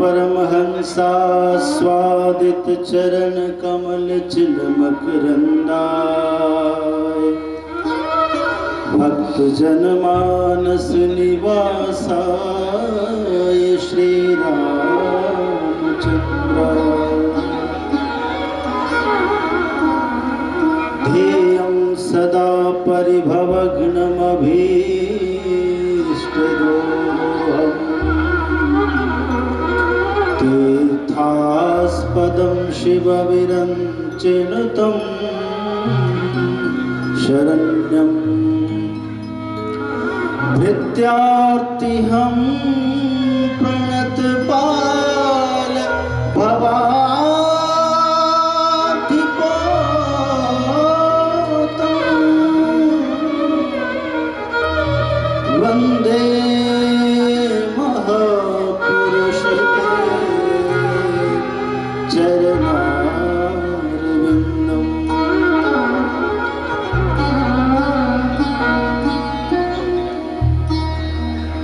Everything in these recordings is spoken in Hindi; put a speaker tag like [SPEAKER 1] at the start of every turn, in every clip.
[SPEAKER 1] परमहंसा स्वादित चरण कमल चिलमक रंदाय। भक्त जनमानस निवासाय श्री रामचंद्राय। ध्येयं सदा परिभवघ्नमभीष्टदोहम्। तीर्थास्पदं शिवविरञ्चिनुतं शरण्यं भृत्यार्तिहं प्रणतपाल भवाधिपोतं वन्दे चरणारविंदम।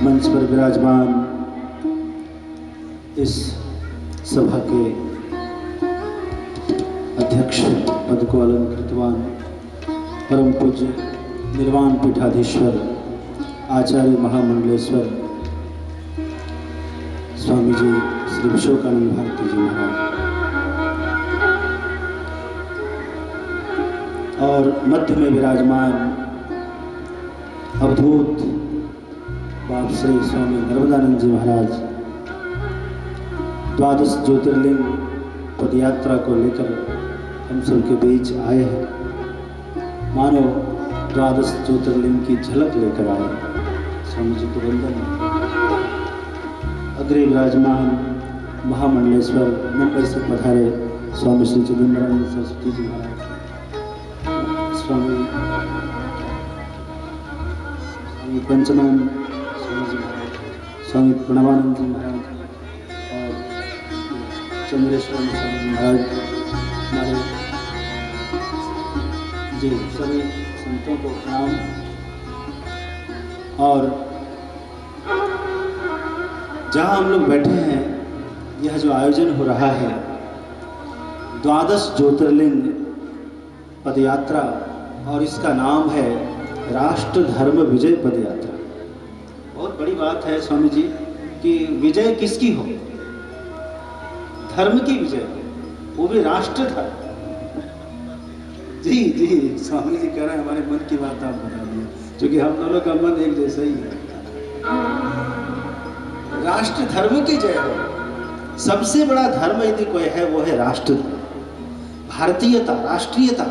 [SPEAKER 1] मंच पर विराजमान इस सभा के अध्यक्ष पद को अलंकृतवान परम पूज्य निर्वाण पीठाधीश्वर आचार्य महामंडलेश्वर स्वामी जी श्री विश्वकानंद भारती जी महाराज और मध्य में विराजमान अवधूत बाप श्री स्वामी नर्मदानंद जी महाराज द्वादश ज्योतिर्लिंग पदयात्रा को लेकर हम सबके बीच आए हैं। मानो द्वादश ज्योतिर्लिंग की झलक लेकर आए। स्वामी जी को वंदन। अग्रे विराजमान महामंडलेश्वर मुंबई से पधारे स्वामी श्री चिदंबरानंद सरस्वती जी महाराज, स्वामी पंचमान स्वामी जी महाराज, स्वामी प्रणवानंद जी महाराज और चंद्रेश्वर स्वामी महाराज हमारे जी सभी संतों को प्रणाम। और जहाँ हम लोग बैठे हैं, यह जो आयोजन हो रहा है द्वादश ज्योतिर्लिंग पदयात्रा, और इसका नाम है राष्ट्र धर्म विजय पदयात्रा। बहुत बड़ी बात है स्वामी जी कि विजय किसकी हो? धर्म की विजय, वो भी राष्ट्र धर्म। जी जी स्वामी जी कह रहे हैं हमारे मन की बात आप बता दिए, क्योंकि हम दोनों का मन एक जैसा ही है। राष्ट्र धर्म की जय हो। सबसे बड़ा धर्म यदि कोई है वो है राष्ट्र धर्म, भारतीयता, राष्ट्रीयता।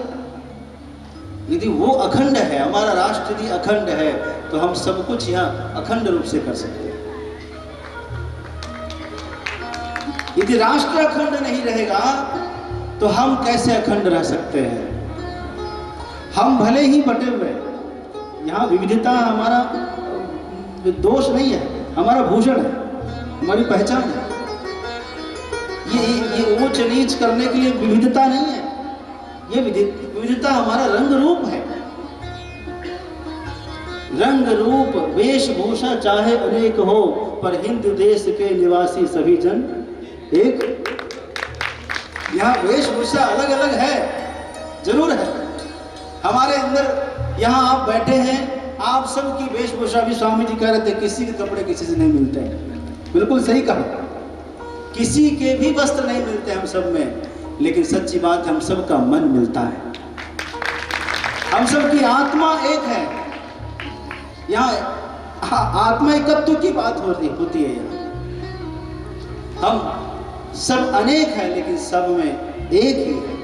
[SPEAKER 1] यदि वो अखंड है, हमारा राष्ट्र यदि अखंड है, तो हम सब कुछ यहाँ अखंड रूप से कर सकते हैं। यदि राष्ट्र अखंड नहीं रहेगा तो हम कैसे अखंड रह सकते हैं? हम भले ही बटे हुए, यहाँ विविधता हमारा दोष नहीं है, हमारा भूषण है, हमारी पहचान है। ये ऊंच नीच करने के लिए विविधता नहीं है, ये विविधता हमारा रंग रूप है। रंग रूप वेशभूषा चाहे अनेक हो, पर हिंद देश के निवासी सभी जन एक। यहाँ वेशभूषा अलग अलग है, जरूर है। हमारे अंदर यहाँ आप बैठे हैं, आप सबकी वेशभूषा भी स्वामी जी कह रहे थे किसी के कपड़े किसी से नहीं मिलते हैं। बिल्कुल सही कहा, किसी के भी वस्त्र नहीं मिलते हम सब में, लेकिन सच्ची बात है हम सबका मन मिलता है, हम सबकी आत्मा एक है। यहाँ आत्मा एकत्व की बात होती है। यहाँ हम सब अनेक हैं, लेकिन सब में एक ही है।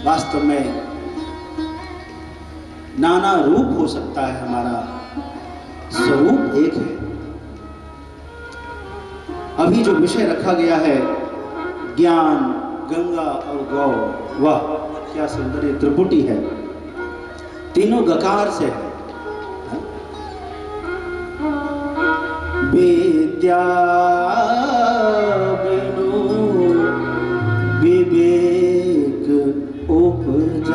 [SPEAKER 1] वास्तव में नाना रूप हो सकता है, हमारा स्वरूप एक है। अभी जो विषय रखा गया है ज्ञान, गंगा और गौ, वाह क्या सुंदर ये त्रिपुटी है, तीनों गकार से है। विद्या बिनु विवेक उपजाए,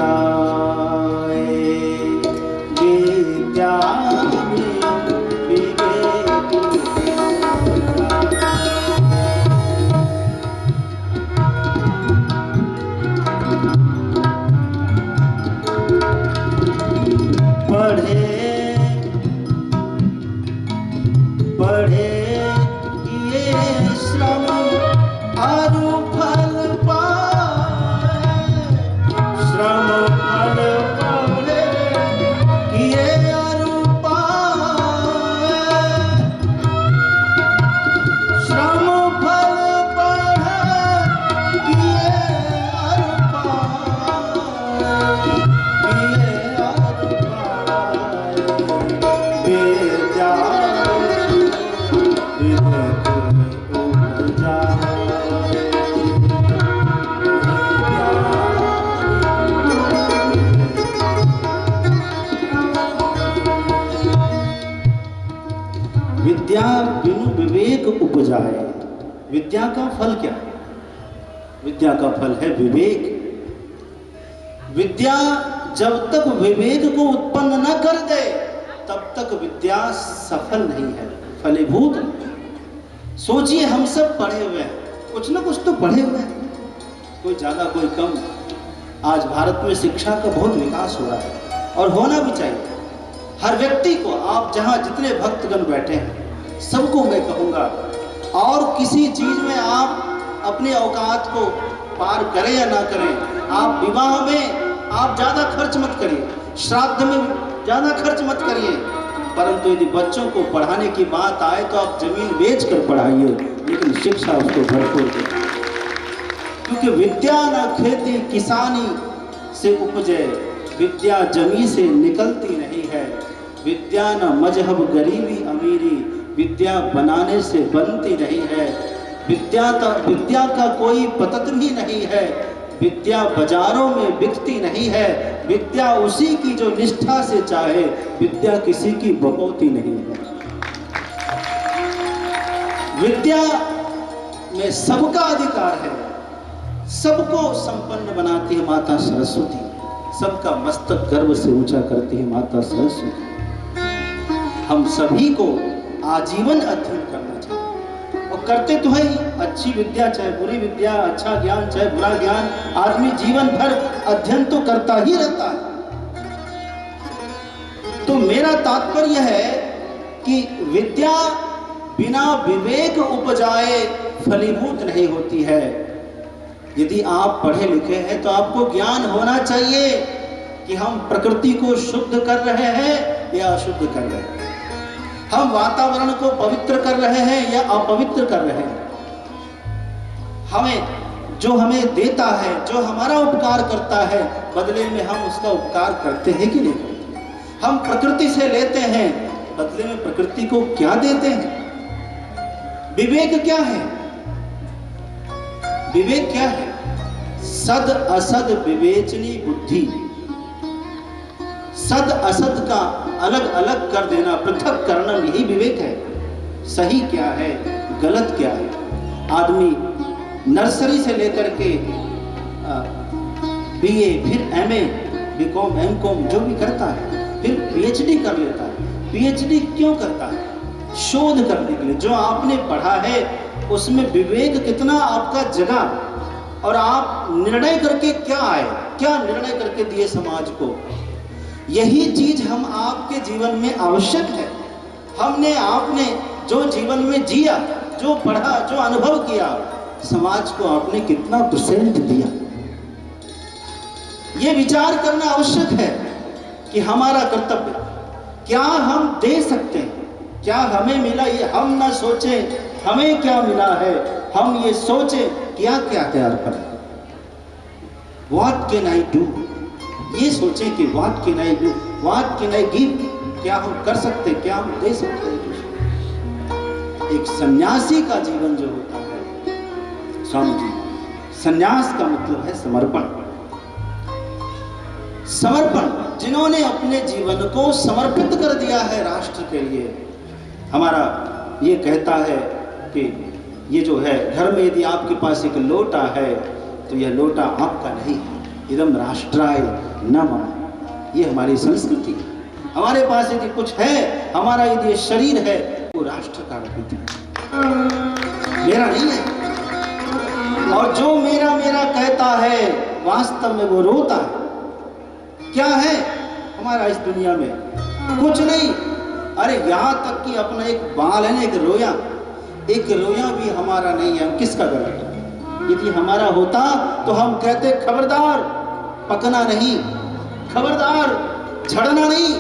[SPEAKER 1] विद्या बिनु विवेक उपजाए। फल पाए, श्रम फल पाए, किए अरु पाए, श्रम फल पाए, किए अरु पाए, किए अरु पाए, विद्या विद्या बिनु विवेक उपजाए। विद्या का फल क्या है? विद्या का फल है विवेक। विद्या जब तक विवेक को उत्पन्न न कर दे तब तक विद्या सफल नहीं है, फलीभूत नहीं। सोचिए, हम सब पढ़े हुए हैं, कुछ ना कुछ तो पढ़े हुए हैं, कोई ज्यादा कोई कम। आज भारत में शिक्षा का बहुत विकास हो रहा है और होना भी चाहिए। हर व्यक्ति को, आप जहां जितने भक्तगण बैठे हैं सबको मैं कहूंगा, और किसी चीज में आप अपने औकात को पार करें या ना करें, आप विवाह में आप ज्यादा खर्च मत करिए, श्राद्ध में ज्यादा खर्च मत करिए, परंतु यदि बच्चों को पढ़ाने की बात आए तो आप जमीन बेच कर पढ़ाइए, लेकिन शिक्षा उसको भरपूर दे। क्योंकि विद्या न खेती किसानी से उपजे, विद्या जमी से निकलती नहीं है। विद्या न मजहब गरीबी अमीरी, विद्या बनाने से बनती नहीं है। विद्या का कोई पतन ही नहीं है। विद्या बाजारों में बिकती नहीं है। विद्या उसी की जो निष्ठा से चाहे, विद्या किसी की बकौती नहीं है। विद्या में सबका अधिकार है, सबको संपन्न बनाती है माता सरस्वती, सबका मस्तक गर्व से ऊंचा करती है माता सरस्वती। हम सभी को आजीवन अध्ययन करना चाहिए, और करते तो है ही। अच्छी विद्या चाहे बुरी विद्या, अच्छा ज्ञान चाहे बुरा ज्ञान, आदमी जीवन भर अध्ययन तो करता ही रहता है। तो मेरा तात्पर्य है कि विद्या बिना विवेक उपजाए फलीभूत नहीं होती है। यदि आप पढ़े लिखे हैं तो आपको ज्ञान होना चाहिए कि हम प्रकृति को शुद्ध कर रहे हैं या अशुद्ध कर रहे हैं, हम वातावरण को पवित्र कर रहे हैं या अपवित्र कर रहे हैं। हमें देता है, जो हमारा उपकार करता है, बदले में हम उसका उपकार करते हैं कि नहीं करते। हम प्रकृति से लेते हैं, बदले में प्रकृति को क्या देते हैं। विवेक क्या है? विवेक क्या है? सद असद विवेचनी बुद्धि। सद असद का अलग अलग कर देना, पृथक करना, यही विवेक है। सही क्या है, गलत क्या है। आदमी नर्सरी से लेकर के बीए, फिर एमए, बीकॉम, एमकॉम जो भी करता है, फिर पीएचडी कर लेता है। पीएचडी क्यों करता है? शोध करने के लिए। जो आपने पढ़ा है उसमें विवेक कितना आपका जगा, और आप निर्णय करके क्या आए, क्या निर्णय करके दिए समाज को। यही चीज हम आपके जीवन में आवश्यक है। आपने जो जीवन में जिया, जो पढ़ा, जो अनुभव किया, समाज को आपने कितना परसेंट दिया, ये विचार करना आवश्यक है कि हमारा कर्तव्य क्या हम दे सकते हैं, क्या हमें मिला, ये हम ना सोचें हमें क्या मिला है, हम ये सोचें क्या क्या तैयार करें। What can I do? ये सोचें कि what can I do, what can I give, क्या हम कर सकते, क्या हम दे सकते हैं। एक सन्यासी का जीवन जो होता है, स्वामी जी, सन्यास का मतलब है समर्पण। समर्पण, जिन्होंने अपने जीवन को समर्पित कर दिया है राष्ट्र के लिए। हमारा ये कहता है कि ये जो है, घर में यदि आपके पास एक लोटा है तो यह लोटा आपका नहीं है, इदम राष्ट्राय नमः, ये हमारी संस्कृति है। हमारे पास यदि कुछ है, हमारा यदि शरीर है, वो राष्ट्र का अर्पित है, मेरा नहीं है। और जो मेरा मेरा कहता है, वास्तव में वो रोता है। क्या है हमारा इस दुनिया में? कुछ नहीं। अरे यहाँ तक कि अपना एक बाल है ना, एक रोया भी हमारा नहीं है, हम किसका गलत है? यदि हमारा होता तो हम कहते खबरदार, पकना नहीं, खबरदार झड़ना नहीं।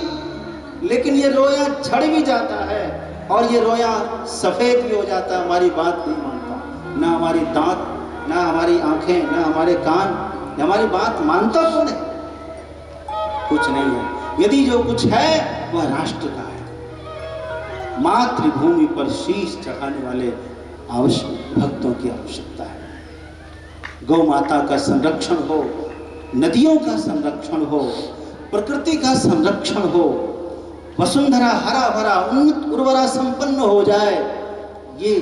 [SPEAKER 1] लेकिन ये रोया झड़ भी जाता है और ये रोया सफेद भी हो जाता है, हमारी बात नहीं मानता। ना हमारी दांत, ना हमारी आंखें, ना हमारे कान, हमारी बात मानता कौन है? कुछ नहीं है। यदि जो कुछ है वह राष्ट्र का है। मातृभूमि पर शीश चढ़ाने वाले आवश्यक भक्तों की आवश्यकता है। गौ माता का संरक्षण हो, नदियों का संरक्षण हो, प्रकृति का संरक्षण हो, वसुंधरा हरा भरा उन्नत उर्वरा संपन्न हो जाए, ये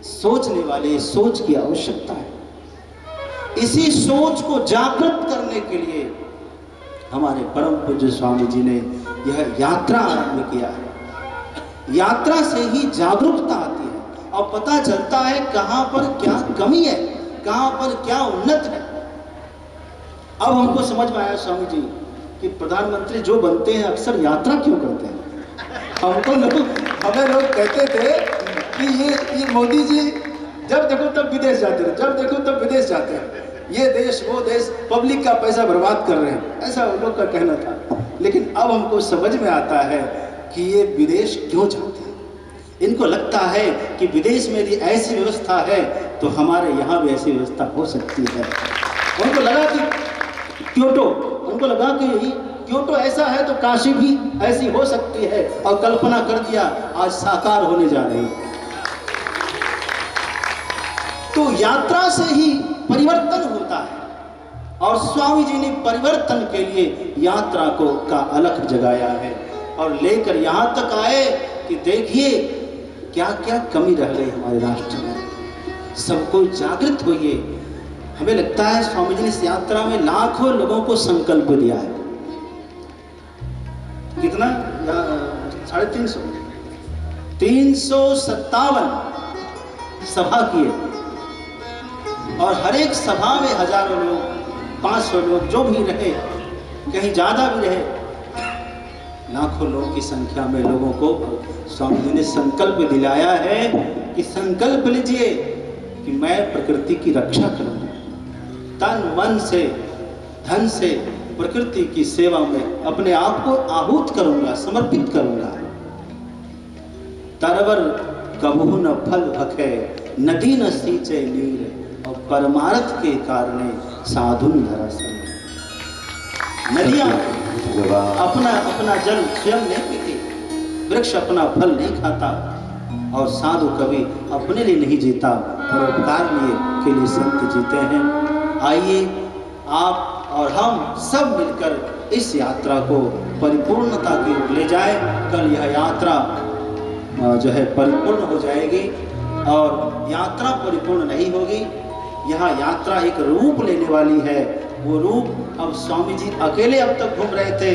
[SPEAKER 1] सोचने वाले सोच की आवश्यकता है। इसी सोच को जागृत करने के लिए हमारे परम पूज्य स्वामी जी ने यह यात्रा आरंभ किया है। यात्रा से ही जागरूकता आती है और पता चलता है कहां पर क्या कमी है, कहां पर क्या उन्नत है। अब हमको समझ में आया स्वामी जी कि प्रधानमंत्री जो बनते हैं अक्सर यात्रा क्यों करते हैं। हमें लोग कहते थे कि ये मोदी जी जब देखो तब विदेश जाते हैं, जब देखो तब विदेश जाते हैं, ये देश वो देश, पब्लिक का पैसा बर्बाद कर रहे हैं, ऐसा उन लोग का कहना था। लेकिन अब हमको समझ में आता है कि ये विदेश क्यों जाते हैं। इनको लगता है कि विदेश में यदि ऐसी व्यवस्था है तो हमारे यहाँ भी ऐसी व्यवस्था हो सकती है। उनको लगा कि क्योटो, उनको लगा कि यही क्योटो ऐसा है तो काशी भी ऐसी हो सकती है, और कल्पना कर दिया आज साकार होने जा रही है। तो यात्रा से ही परिवर्तन होता है और स्वामी जी ने परिवर्तन के लिए यात्रा को का अलख जगाया है और लेकर यहाँ तक आए कि देखिए क्या क्या कमी रह गई हमारे राष्ट्र में, सबको जागृत होइए। हमें लगता है स्वामी जी ने इस यात्रा में लाखों लोगों को संकल्प दिया है। कितना? 350, 357 सभा किए और हर एक सभा में हजारों लोग, 500 लोग जो भी रहे, कहीं ज्यादा भी रहे, लाखों लोगों की संख्या में लोगों को स्वामी जी ने संकल्प दिलाया है कि संकल्प लीजिए कि मैं प्रकृति की रक्षा करूंगा, तन मन से धन से प्रकृति की सेवा में अपने आप को आहूत करूंगा, समर्पित करूंगा। तरवर कबहू न फल भखे, नदी न सींचे नीर, और परमार्थ के कारणे साधुन धरासन। नदियां अपना जल स्वयं नहीं पीती, वृक्ष अपना फल नहीं खाता, और साधु कभी अपने लिए नहीं जीता, परोपकार के लिए संत जीते हैं। आइए आप और हम सब मिलकर इस यात्रा को परिपूर्णता की ओर ले जाए। कल यह यात्रा जो है परिपूर्ण हो जाएगी, और यात्रा परिपूर्ण नहीं होगी, यहाँ यात्रा एक रूप लेने वाली है। वो रूप अब स्वामी जी अकेले अब तक घूम रहे थे,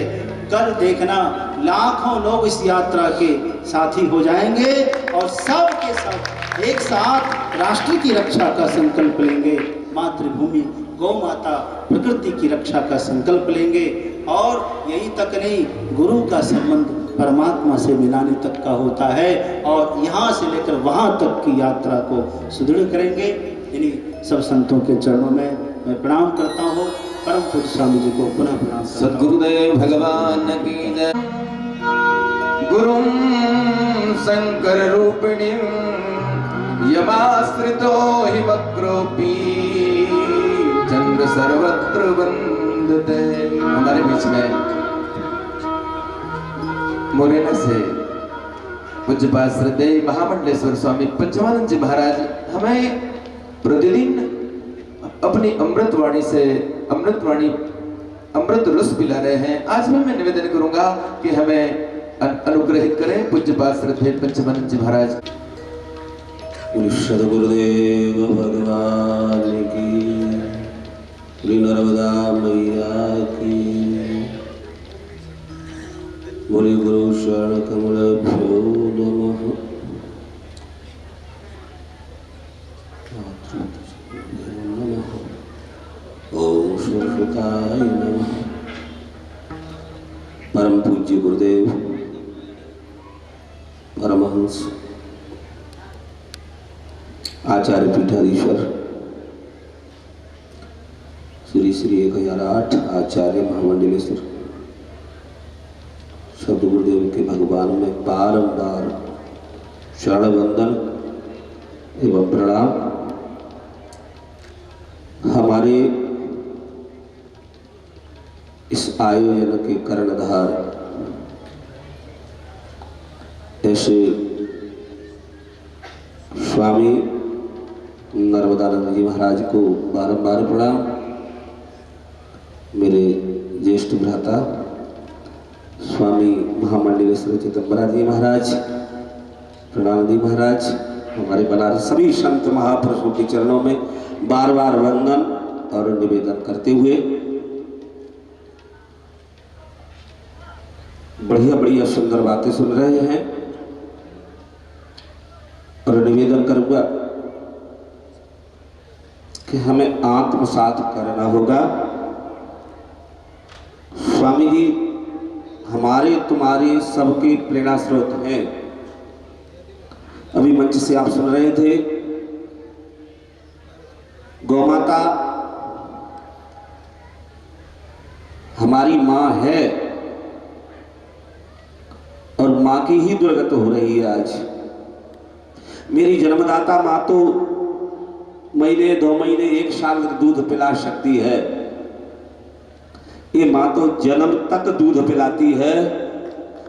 [SPEAKER 1] कल देखना लाखों लोग इस यात्रा के साथी हो जाएंगे और सब के सब एक साथ राष्ट्र की रक्षा का संकल्प लेंगे, मातृभूमि गौ माता प्रकृति की रक्षा का संकल्प लेंगे। और यही तक नहीं, गुरु का संबंध परमात्मा से मिलाने तक का होता है, और यहाँ से लेकर वहाँ तक की यात्रा को सुदृढ़ करेंगे। इन्हीं सब संतों के चरणों में मैं प्रणाम करता हूँ। परम पूज्य स्वामी जी को पुनः प्रणाम।
[SPEAKER 2] सद्गुरुदेव भगवान की जय। गुरुं शंकर रूपिणी यमाश्रितो हि वक्रोपी चंद्र सर्वत्र वंदते। हमारे बीच में मोरेना से पूज्यपाद श्रद्धेय महामंडलेश्वर स्वामी पंचमानंद जी महाराज हमें प्रतिदिन अपनी अमृतवाणी से अमृत रस पिला रहे हैं। आज भी मैं निवेदन करूंगा कि हमें अनुग्रहित करें पूज्यपाद श्रद्धेय पंचमानंद जी महाराज।
[SPEAKER 3] सद्गुरुदेव भगवान की, श्री नर्मदा मैया की, बोले गुरु शरण कमलभ्यो नमः। ओम सुरसुताय नमः। परम पूज्य गुरुदेव परमहंस आचार्य पीठाधीश्वर श्री श्री 1008 आचार्य महामंडलेश्वर शब्द गुरुदेव के भगवान में बारंबार शरण वंदन एवं प्रणाम। हमारे इस आयोजन के कर्णधार ऐसे स्वामी नर्मदानंद जी महाराज को बारंबार प्रणाम। मेरे ज्येष्ठ भ्राता स्वामी महामंडलेश्वर चिदंबरा जी महाराज, प्रणाम जी महाराज। हमारे बनारस सभी संत महापुरुषों के चरणों में बार बार वंदन और निवेदन करते हुए बढ़िया बढ़िया सुंदर बातें सुन रहे हैं और निवेदन करूंगा कि हमें आत्मसात करना होगा। स्वामी जी हमारे तुम्हारे सबके प्रेरणा स्रोत हैं। अभी मंच से आप सुन रहे थे, गौ माता हमारी मां है और मां की ही दुर्गत हो रही है। आज मेरी जन्मदाता मां तो महीने 2 महीने 1 साल दूध पिला सकती है, ये मां तो जन्म तक दूध पिलाती है।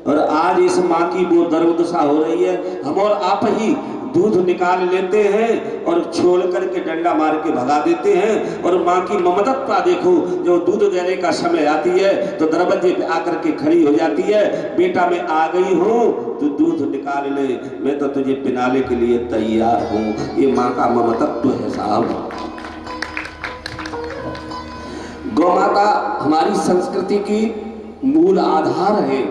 [SPEAKER 3] और आज इस मां की वो दुर्दशा हो रही है, हम और आप ही दूध निकाल लेते हैं और छोड़ करके डंडा मार के भगा देते हैं। और मां की ममता देखो, जो दूध देने का समय आती है तो दरवाजे पे आकर के खड़ी हो जाती है, बेटा मैं आ गई हूं तो दूध निकाल ले, मैं तो तुझे पिलाने के लिए तैयार हूं। ये मां का ममतत्व है साहब। गौ माता हमारी संस्कृति की मूल आधार है।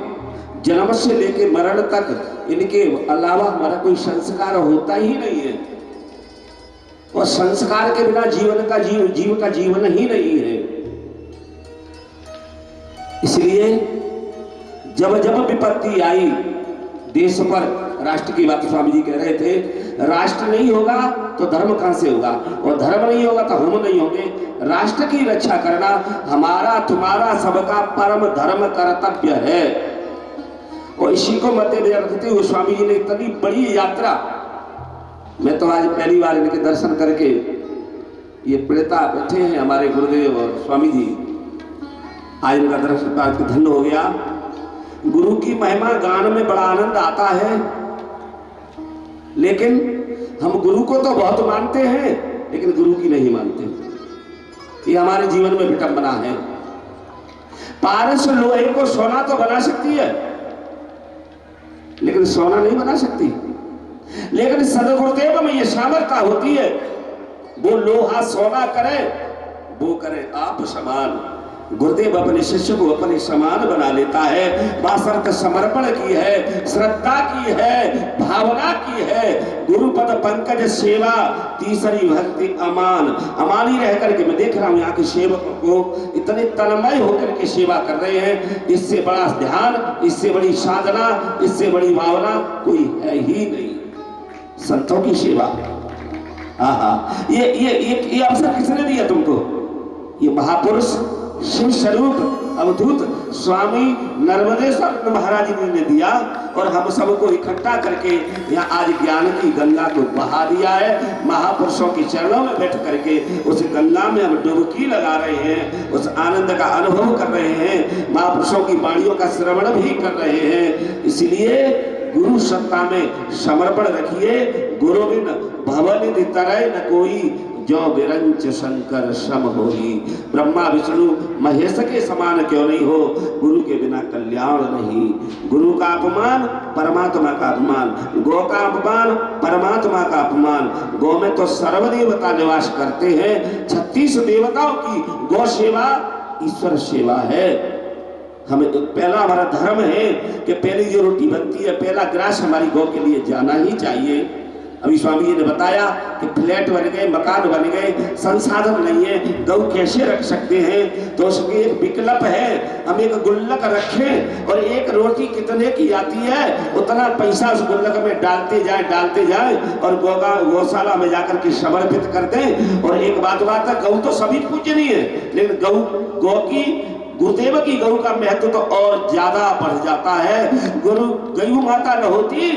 [SPEAKER 3] जन्म से लेकर मरण तक इनके अलावा हमारा कोई संस्कार होता ही नहीं है, और संस्कार के बिना जीव का जीवन ही नहीं है। इसलिए जब जब विपत्ति आई देश पर, राष्ट्र की बात स्वामी जी कह रहे थे, राष्ट्र नहीं होगा तो धर्म कहां से होगा, और धर्म नहीं होगा तो हम नहीं होंगे। राष्ट्र की रक्षा करना हमारा तुम्हारा सबका परम धर्म कर्तव्य है। और इसी को मद्देनजर रखते हुए स्वामी जी ने इतनी बड़ी यात्रा, मैं तो आज पहली बार इनके दर्शन करके, ये प्रेता बैठे हैं हमारे गुरुदेव और स्वामी जी, आज इनका दर्शन करके धन्य हो गया। गुरु की महिमा गान में बड़ा आनंद आता है, लेकिन हम गुरु को तो बहुत मानते हैं लेकिन गुरु की नहीं मानते। ये हमारे जीवन में विटंबना है। पारस लोहे को सोना तो बना सकती है लेकिन सोना नहीं बना सकती। लेकिन सदगुरुदेव में ये सामर्थ्य होती है, वो लोहा सोना करे, वो करे आप समान। गुरुदेव अपने शिष्य को अपने समान बना लेता है। बासर्त समर्पण की है, श्रद्धा की है, भावना की है। गुरुपद पंकज सेवा, तीसरी भक्ति अमान। अमानी रह करके मैं देख रहा हूं यहाँ के सेवकों को इतने तन्मय होकर के सेवा कर रहे हैं। इससे बड़ा ध्यान, इससे बड़ी साधना, इससे बड़ी भावना कोई है ही नहीं। संतों की सेवा, आहा, ये अवसर किसने दिया तुमको? ये महापुरुष शिव स्वरूप अवधूत स्वामी नर्मदेश्वर महाराज जी ने दिया, और हम सबको इकट्ठा करके यहाँ आज ज्ञान की गंगा को बहा दिया है। महापुरुषों के चरणों में बैठ करके उस गंगा में हम डुबकी लगा रहे हैं, उस आनंद का अनुभव कर रहे हैं, महापुरुषों की वाणियों का श्रवण भी कर रहे हैं। इसलिए गुरु सत्ता में समर्पण रखिए। गुरु बिन भवन तरय न कोई, जो विरंच शंकर सम होई। ब्रह्मा विष्णु महेश के समान क्यों नहीं हो, गुरु के बिना कल्याण नहीं। गुरु का अपमान परमात्मा का अपमान, गौ का अपमान परमात्मा का अपमान। गौ में तो सर्वदेवता निवास करते हैं। 36 देवताओं की गौ सेवा ईश्वर सेवा है। हमें पहला हमारा धर्म है कि पहली जो रोटी बनती है, पहला ग्रास हमारी गौ के लिए जाना ही चाहिए। अभी स्वामी जी ने बताया कि फ्लैट बन गए, मकान बन गए, संसाधन नहीं है, गौ कैसे रख सकते हैं? तो उसके एक विकल्प है, हम एक गुल्लक रखें और एक रोटी कितने की आती है उतना पैसा उस गुल्लक में डालते जाए और गौशाला में जाकर के समर्पित कर दें। और एक बात है, गौ तो सभी पूजनीय है, लेकिन गौ की, गुरुदेव की गौ का महत्व तो और ज्यादा बढ़ जाता है। गौ माता न होती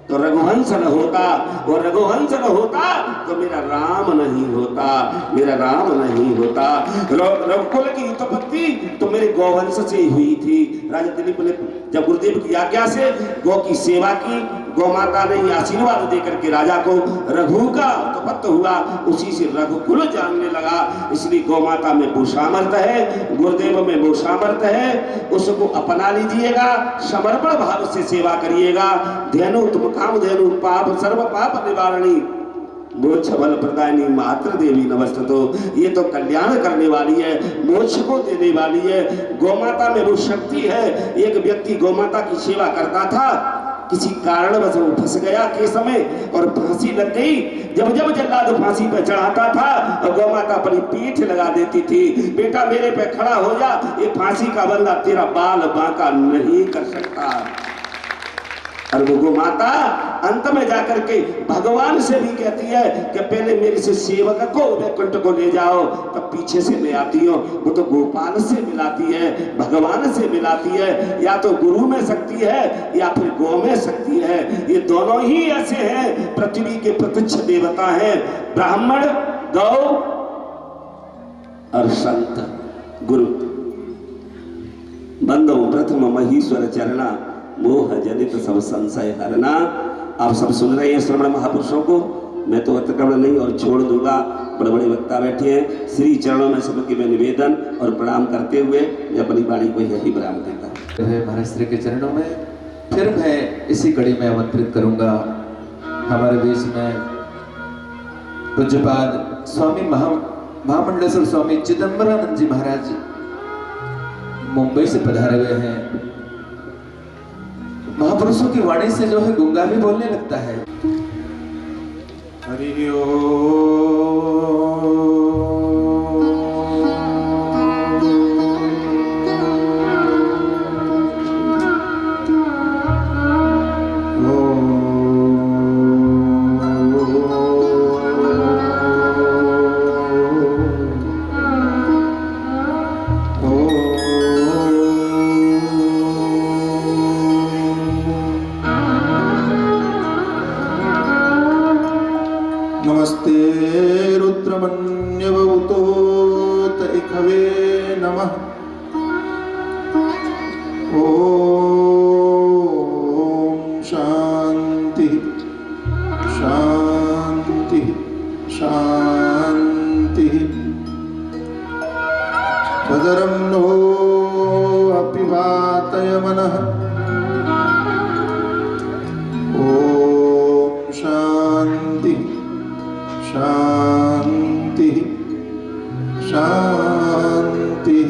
[SPEAKER 3] तो रघुवंश न होता, और रघुवंश न होता तो मेरा राम नहीं होता, मेरा राम नहीं होता। रघुकुल की उत्पत्ति तो मेरे गौवंश से ही हुई थी। राजा दिलीप ने जब गुरुदेव की आज्ञा से गौ की सेवा की, गौ माता ने आशीर्वाद देकर के राजा को रघु का उत्पत्ति हुआ, उसी से रघुकुल जानने लगा। इसलिए गौ माता में वो सामर्थ्य है, गुरुदेव में वो सामर्थ्य है, उसको अपना लीजिएगा, समर्पण भाव से सेवा करिएगा। धेनु तुम काम धेनु, पाप सर्व पाप निवारणी, मोक्ष बल प्रदायनी मात्र देवी नमस्तुतो। ये तो कल्याण करने वाली है, मोक्ष को देने वाली है। गौमाता में वो शक्ति है। एक व्यक्ति गौमाता की सेवा करता था, किसी कारणवश वो फंस गया के समय और फांसी लग गई। जब जब जल्लाद फांसी पे चढ़ाता था और गौमाता अपनी पीठ लगा देती थी, बेटा मेरे पे खड़ा हो जा, ये फांसी का बंदा तेरा बाल बांका नहीं कर सकता। और वो गौ माता अंत में जाकर के भगवान से भी कहती है कि पहले मेरे से सेवक को वैकुंठ को ले जाओ, तब पीछे से मैं आती हूँ। वो तो गोपाल से मिलाती है, भगवान से मिलाती है। या तो गुरु में शक्ति है या फिर गौ में शक्ति है। ये दोनों ही ऐसे हैं, पृथ्वी के प्रत्यक्ष देवता हैं, ब्राह्मण, गौ और संत गुरु। बंदो प्रथम महीश्वर चरणा, मोह जनित सब संशय हरना। आप सब सुन रहे हैं श्रवण महापुरुषों को, मैं तो अतिक्रमण नहीं और छोड़ दूंगा। बड़े बड़े वक्ता बैठे हैं, श्री चरणों में सबके मैं निवेदन और प्रणाम करते हुए मैं अपनी वाणी को यही विराम देता हूँ।
[SPEAKER 2] महाराज श्री के चरणों में फिर मैं इसी कड़ी में आमंत्रित करूंगा हमारे बीच में पूज्यपाद स्वामी महामंडलेश्वर स्वामी चिदंबरानंद जी महाराज मुंबई से पधारे हुए हैं। महापुरुषों की वाणी से जो है गुंगा भी बोलने लगता है। हरि
[SPEAKER 4] नमस्ते रुद्रमन्यवतोत इखवे नमः। ओम शांति शांति शांति। भद्रं नो अपिवातय मनः। ओम शांति शांति शांति।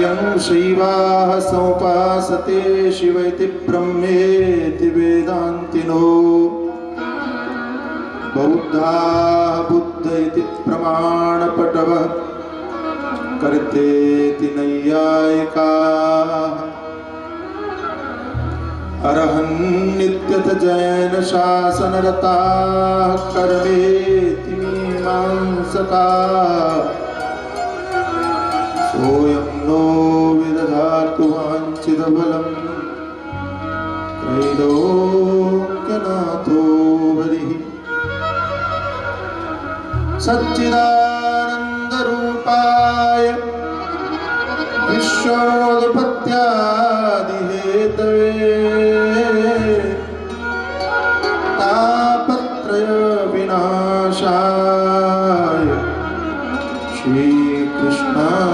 [SPEAKER 4] यं शैवाः समुपासते शिवैति ब्रह्मेति वेदान्तिनो, बौद्धाः बुद्ध इति प्रमाणपटवः, कर्तेति नैयायिकाः, अरहन्नित्यथ जैन शासनरताः, कर्मेति मीमांसकाः। सोऽयं नो विदधातु वाञ्छितफलं, त्रैलोक्यनाथो हरिः। सच्चिदानन्दरूपाय विश्वोत्पत्त्यादिहेतवे, तापत्रय विनाशाय श्रीकृष्णाय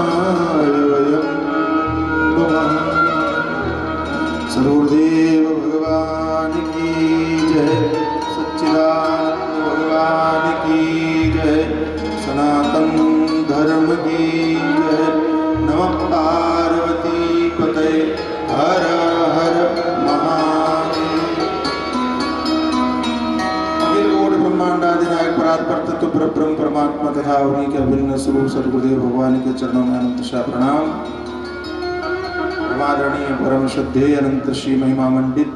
[SPEAKER 4] वयं नमः। सद्गुरुदेव भगवान की जय, सच्चिदानंद भगवान की जय, सनातन धर्म की जय। नमः पार्वती पतये। परात पर तत्व पर ब्रह्म परमात्मा तथा उन्हीं के अभिन्न स्वरूप सदगुरुदेव भगवान के चरणों में अनंत सा प्रणाम। परमादरणीय परम श्रद्धेय अनंत श्री महिमा मंडित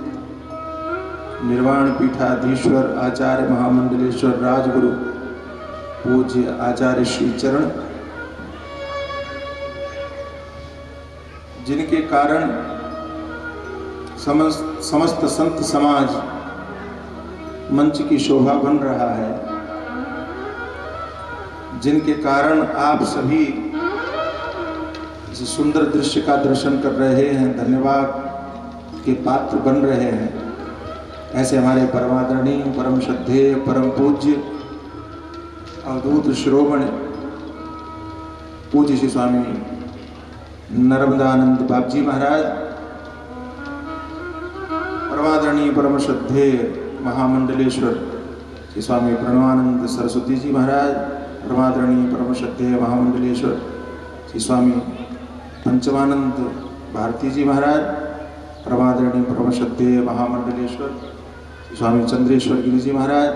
[SPEAKER 4] निर्वाण पीठाधीश्वर आचार्य महामंडलेश्वर राजगुरु पूज्य आचार्य श्री चरण, जिनके कारण समस्त संत समाज मंच की शोभा बन रहा है, जिनके कारण आप सभी इस सुंदर दृश्य का दर्शन कर रहे हैं, धन्यवाद के पात्र बन रहे हैं, ऐसे हमारे परमादरणीय परम श्रद्धेय परम पूज्य अवधूत श्रोमण पूज्य श्री स्वामी नर्मदानंद बाबजी महाराज, परमादरणीय परम श्रद्धेय महामंडलेश्वर श्री स्वामी प्रणवानंद सरस्वती जी महाराज, परमादरणीय परम श्रद्धेय महामंडलेश्वर श्री स्वामी पंचमानंद भारती जी महाराज, परमादरणीय परम श्रद्धेय महामंडलेश्वर श्री स्वामी चंद्रेश्वर गिरी जी महाराज,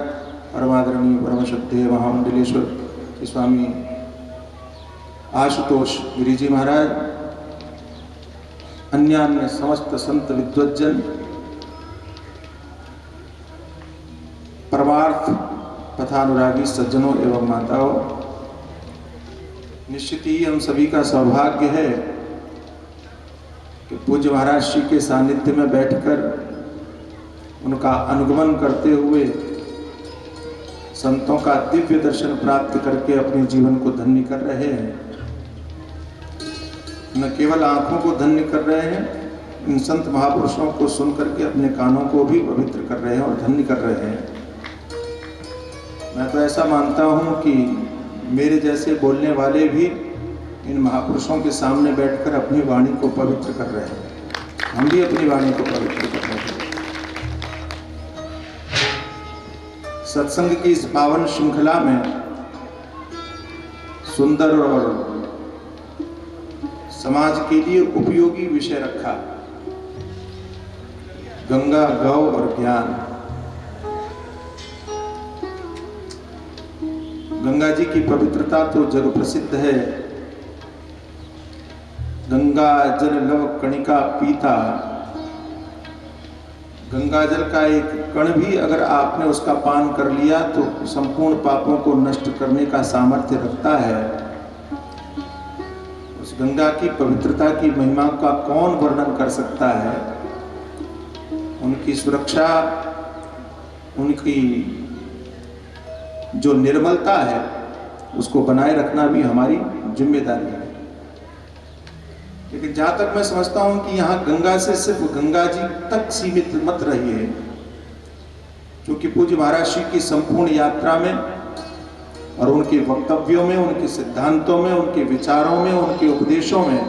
[SPEAKER 4] परमादरणीय परम श्रद्धेय महामंडलेश्वर श्री स्वामी आशुतोष गिरी जी महाराज, अन्य समस्त संत विद्वज्जन, परमार्थ पथानुरागी सज्जनों एवं माताओं, निश्चित ही हम सभी का सौभाग्य है कि पूज्य महाराज श्री के सानिध्य में बैठकर उनका अनुगमन करते हुए संतों का दिव्य दर्शन प्राप्त करके अपने जीवन को धन्य कर रहे हैं। न केवल आंखों को धन्य कर रहे हैं, इन संत महापुरुषों को सुन करके अपने कानों को भी पवित्र कर रहे हैं और धन्य कर रहे हैं। मैं तो ऐसा मानता हूं कि मेरे जैसे बोलने वाले भी इन महापुरुषों के सामने बैठकर अपनी वाणी को पवित्र कर रहे हैं। हम भी अपनी वाणी को पवित्र कर रहे हैं। सत्संग की इस पावन श्रृंखला में सुंदर और समाज के लिए उपयोगी विषय रखा, गंगा, गौ और ज्ञान। गंगा जी की पवित्रता तो जग प्रसिद्ध है। गंगा जल लव कणिका पीता, गंगा जल का एक कण भी अगर आपने उसका पान कर लिया तो संपूर्ण पापों को नष्ट करने का सामर्थ्य रखता है। उस गंगा की पवित्रता की महिमा का कौन वर्णन कर सकता है। उनकी सुरक्षा, उनकी जो निर्मलता है उसको बनाए रखना भी हमारी जिम्मेदारी है। लेकिन जहां तक मैं समझता हूं कि यहाँ गंगा से सिर्फ गंगा जी तक सीमित मत रहिए, क्योंकि पूज्य महाराज श्री की संपूर्ण यात्रा में और उनके वक्तव्यों में, उनके सिद्धांतों में, उनके विचारों में, उनके उपदेशों में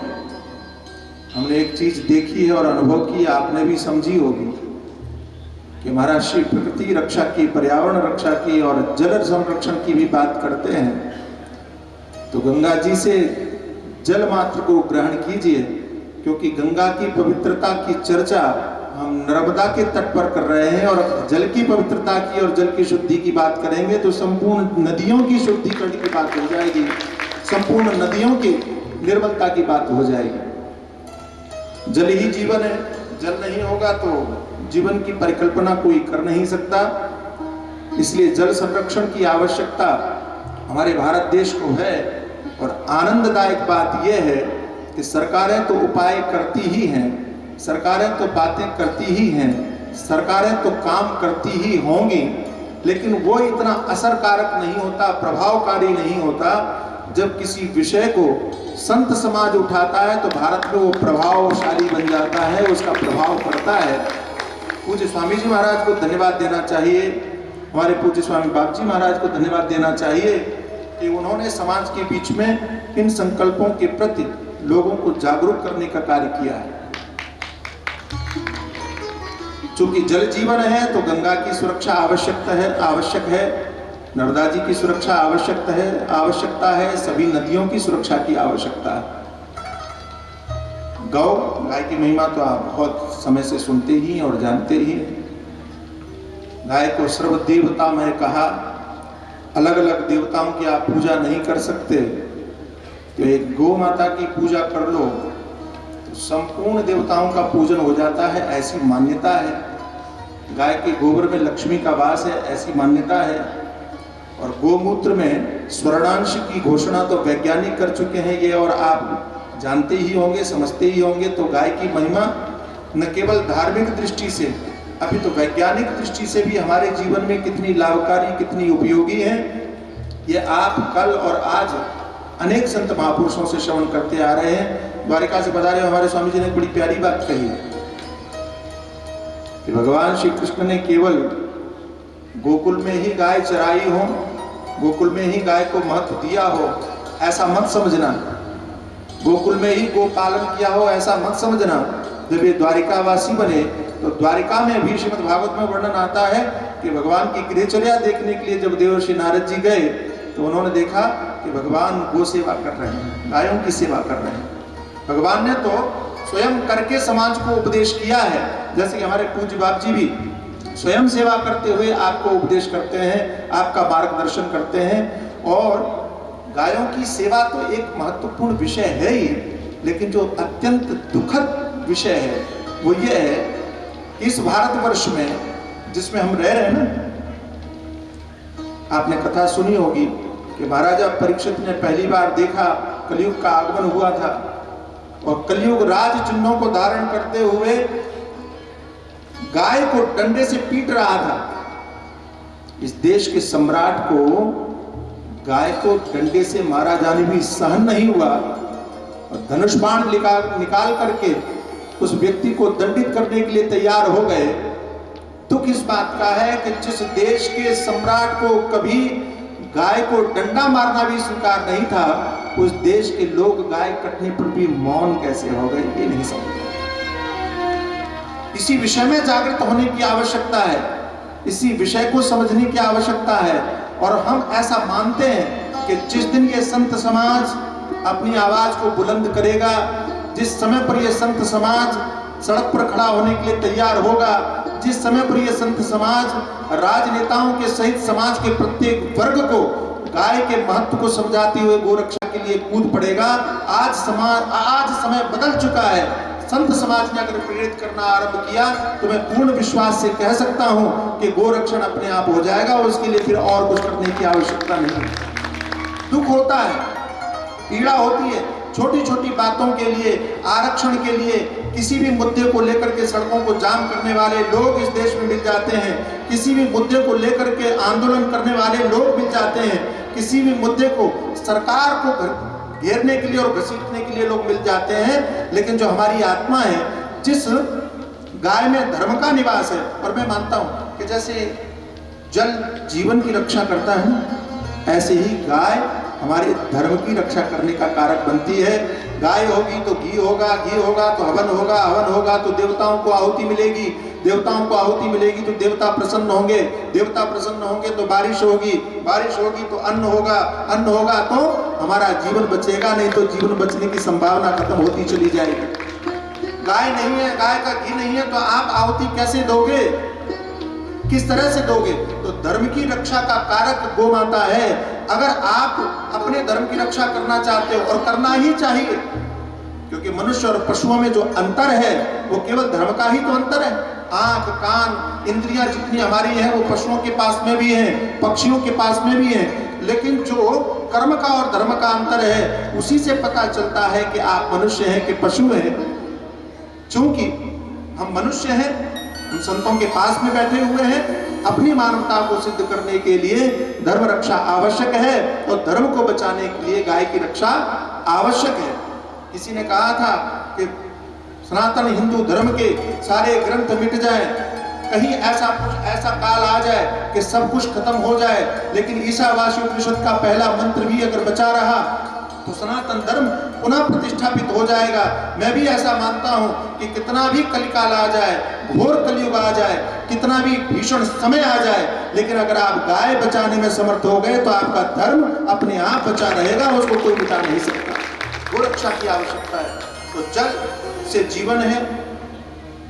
[SPEAKER 4] हमने एक चीज देखी है और अनुभव की, आपने भी समझी होगी कि महाराज श्री प्रकृति रक्षा की, पर्यावरण रक्षा की और जल संरक्षण की भी बात करते हैं। तो गंगा जी से जल मात्र को ग्रहण कीजिए, क्योंकि गंगा की पवित्रता की चर्चा हम नर्मदा के तट पर कर रहे हैं और जल की पवित्रता की और जल की शुद्धि की बात करेंगे तो संपूर्ण नदियों की शुद्धिकरण की बात हो जाएगी, संपूर्ण नदियों की निर्मलता की बात हो जाएगी। जल ही जीवन है, जल नहीं होगा तो जीवन की परिकल्पना कोई कर नहीं सकता। इसलिए जल संरक्षण की आवश्यकता हमारे भारत देश को है। और आनंददायक बात यह है कि सरकारें तो उपाय करती ही हैं, सरकारें तो बातें करती ही हैं, सरकारें तो काम करती ही होंगी, लेकिन वो इतना असरकारक नहीं होता, प्रभावकारी नहीं होता। जब किसी विषय को संत समाज उठाता है तो भारत में वो प्रभावशाली बन जाता है, उसका प्रभाव पड़ता है। पूज्य स्वामी जी महाराज को धन्यवाद देना चाहिए, हमारे पूज्य स्वामी बाबजी महाराज को धन्यवाद देना चाहिए कि उन्होंने समाज के बीच में इन संकल्पों के प्रति लोगों को जागरूक करने का कार्य किया है। चूंकि जल जीवन है तो गंगा की सुरक्षा आवश्यक है, नर्मदा जी की सुरक्षा आवश्यकता है, सभी नदियों की सुरक्षा की आवश्यकता है। गाय की महिमा तो आप बहुत समय से सुनते ही और जानते ही। गाय को सर्व देवता में कहा, अलग अलग देवताओं की आप पूजा नहीं कर सकते, तो एक गौ माता की पूजा कर लो तो संपूर्ण देवताओं का पूजन हो जाता है, ऐसी मान्यता है। गाय के गोबर में लक्ष्मी का वास है, ऐसी मान्यता है। और गोमूत्र में स्वर्णांश की घोषणा तो वैज्ञानिक कर चुके हैं ये, और आप जानते ही होंगे, समझते ही होंगे। तो गाय की महिमा न केवल धार्मिक दृष्टि से, अभी तो वैज्ञानिक दृष्टि से भी हमारे जीवन में कितनी लाभकारी, कितनी उपयोगी है, ये आप कल और आज अनेक संत महापुरुषों से श्रवण करते आ रहे हैं। द्वारिका से पधारे हमारे स्वामी जी ने बड़ी प्यारी बात कही है कि भगवान श्री कृष्ण ने केवल गोकुल में ही गाय चराई हो, गोकुल में ही गाय को महत्व दिया हो, ऐसा मत समझना। गोकुल में ही गो पालन किया हो, ऐसा मत समझना। जब ये द्वारिकावासी बने तो द्वारिका में भी श्रीमद् भागवत में वर्णन आता है कि भगवान की गृहचर्या देखने के लिए जब देवर्षि नारद जी गए तो उन्होंने देखा कि भगवान गो सेवा कर रहे हैं, गायों की सेवा कर रहे हैं। भगवान ने तो स्वयं करके समाज को उपदेश किया है, जैसे कि हमारे पूज्य बाप जी भी स्वयं सेवा करते हुए आपको उपदेश करते हैं, आपका मार्गदर्शन करते हैं। और गायों की सेवा तो एक महत्वपूर्ण विषय है ही, लेकिन जो अत्यंत दुखद विषय है वो ये है कि इस भारतवर्ष में जिसमें हम रह रहे हैं ना, आपने कथा सुनी होगी कि महाराजा परीक्षित ने पहली बार देखा कलयुग का आगमन हुआ था, और कलयुग राज चिन्हों को धारण करते हुए गाय को डंडे से पीट रहा था। इस देश के सम्राट को गाय को डंडे से मारा जाने भी सहन नहीं हुआ, और धनुष बाण निकाल करके उस व्यक्ति को दंडित करने के लिए तैयार हो गए। दुख इस बात का है कि जिस देश के सम्राट को कभी गाय को डंडा मारना भी स्वीकार नहीं था, उस देश के लोग गाय कटने पर भी मौन कैसे हो गए, ये नहीं समझ। इसी विषय में जागृत होने की आवश्यकता है, इसी विषय को समझने की आवश्यकता है। और हम ऐसा मानते हैं कि जिस दिन ये संत समाज अपनी आवाज को बुलंद करेगा, जिस समय पर यह संत समाज सड़क पर खड़ा होने के लिए तैयार होगा, जिस समय पर यह संत समाज राजनेताओं के सहित समाज के प्रत्येक वर्ग को गाय के महत्व को समझाते हुए गोरक्षा के लिए कूद पड़ेगा, आज समय बदल चुका है। संत समाज ने अगर प्रेरित करना आरंभ किया तो मैं पूर्ण विश्वास से कह सकता हूं कि गोरक्षण अपने आप हो जाएगा, उसके लिए फिर और कुछ करने की आवश्यकता नहीं है। दुख होता है, पीड़ा होती है, छोटी छोटी बातों के लिए, आरक्षण के लिए, किसी भी मुद्दे को लेकर के सड़कों को जाम करने वाले लोग इस देश में मिल जाते हैं, किसी भी मुद्दे को लेकर के आंदोलन करने वाले लोग मिल जाते हैं, किसी भी मुद्दे को सरकार को घेरने के लिए और घसीटने के लिए लोग मिल जाते हैं। लेकिन जो हमारी आत्मा है, जिस गाय में धर्म का निवास है, और मैं मानता हूं कि जैसे जल जीवन की रक्षा करता है ना, ऐसे ही गाय हमारे धर्म की रक्षा करने का कारक बनती है। गाय होगी तो घी होगा, घी होगा तो हवन होगा, हवन होगा तो देवताओं को आहुति मिलेगी, देवताओं को आहुति मिलेगी तो देवता प्रसन्न होंगे, देवता प्रसन्न होंगे तो बारिश होगी, बारिश होगी तो अन्न होगा, अन्न होगा तो हमारा जीवन बचेगा, नहीं तो जीवन बचने की संभावना खत्म होती चली जाएगी। गाय नहीं है, गाय का घी नहीं है तो आप आहुति कैसे दोगे, किस तरह से दोगे? तो धर्म की रक्षा का कारक गो माता है। अगर आप अपने धर्म की रक्षा करना चाहते हो, और करना ही चाहिए, क्योंकि मनुष्य और पशुओं में जो अंतर है वो केवल धर्म का ही तो अंतर है। आंख, कान, इंद्रियां जितनी हमारी हैं वो पशुओं के पास में भी हैं, पक्षियों के पास में भी हैं, लेकिन जो कर्म का और धर्म का अंतर है उसी से पता चलता है कि आप मनुष्य हैं कि पशु हैं। चूंकि हम मनुष्य हैं, हम संतों के पास में बैठे हुए हैं, अपनी मानवता को सिद्ध करने के लिए धर्म रक्षा आवश्यक है, और धर्म को बचाने के लिए गाय की रक्षा आवश्यक है। किसी ने कहा था कि सनातन हिंदू धर्म के सारे ग्रंथ मिट जाएं, कहीं ऐसा काल आ जाए कि सब कुछ खत्म हो जाए, लेकिन ईशावासी उपनिषद का पहला मंत्र भी अगर बचा रहा तो सनातन धर्म पुनः प्रतिष्ठापित हो जाएगा। मैं भी ऐसा मानता हूं कि कितना भी कलिकाल आ जाए, घोर कलयुग आ जाए, कितना भी भीषण समय आ जाए, लेकिन अगर आप गाय बचाने में समर्थ हो गए तो आपका धर्म अपने आप बचा रहेगा, उसको कोई मिटा नहीं सकता। गोरक्षा की आवश्यकता है। तो जल से जीवन है,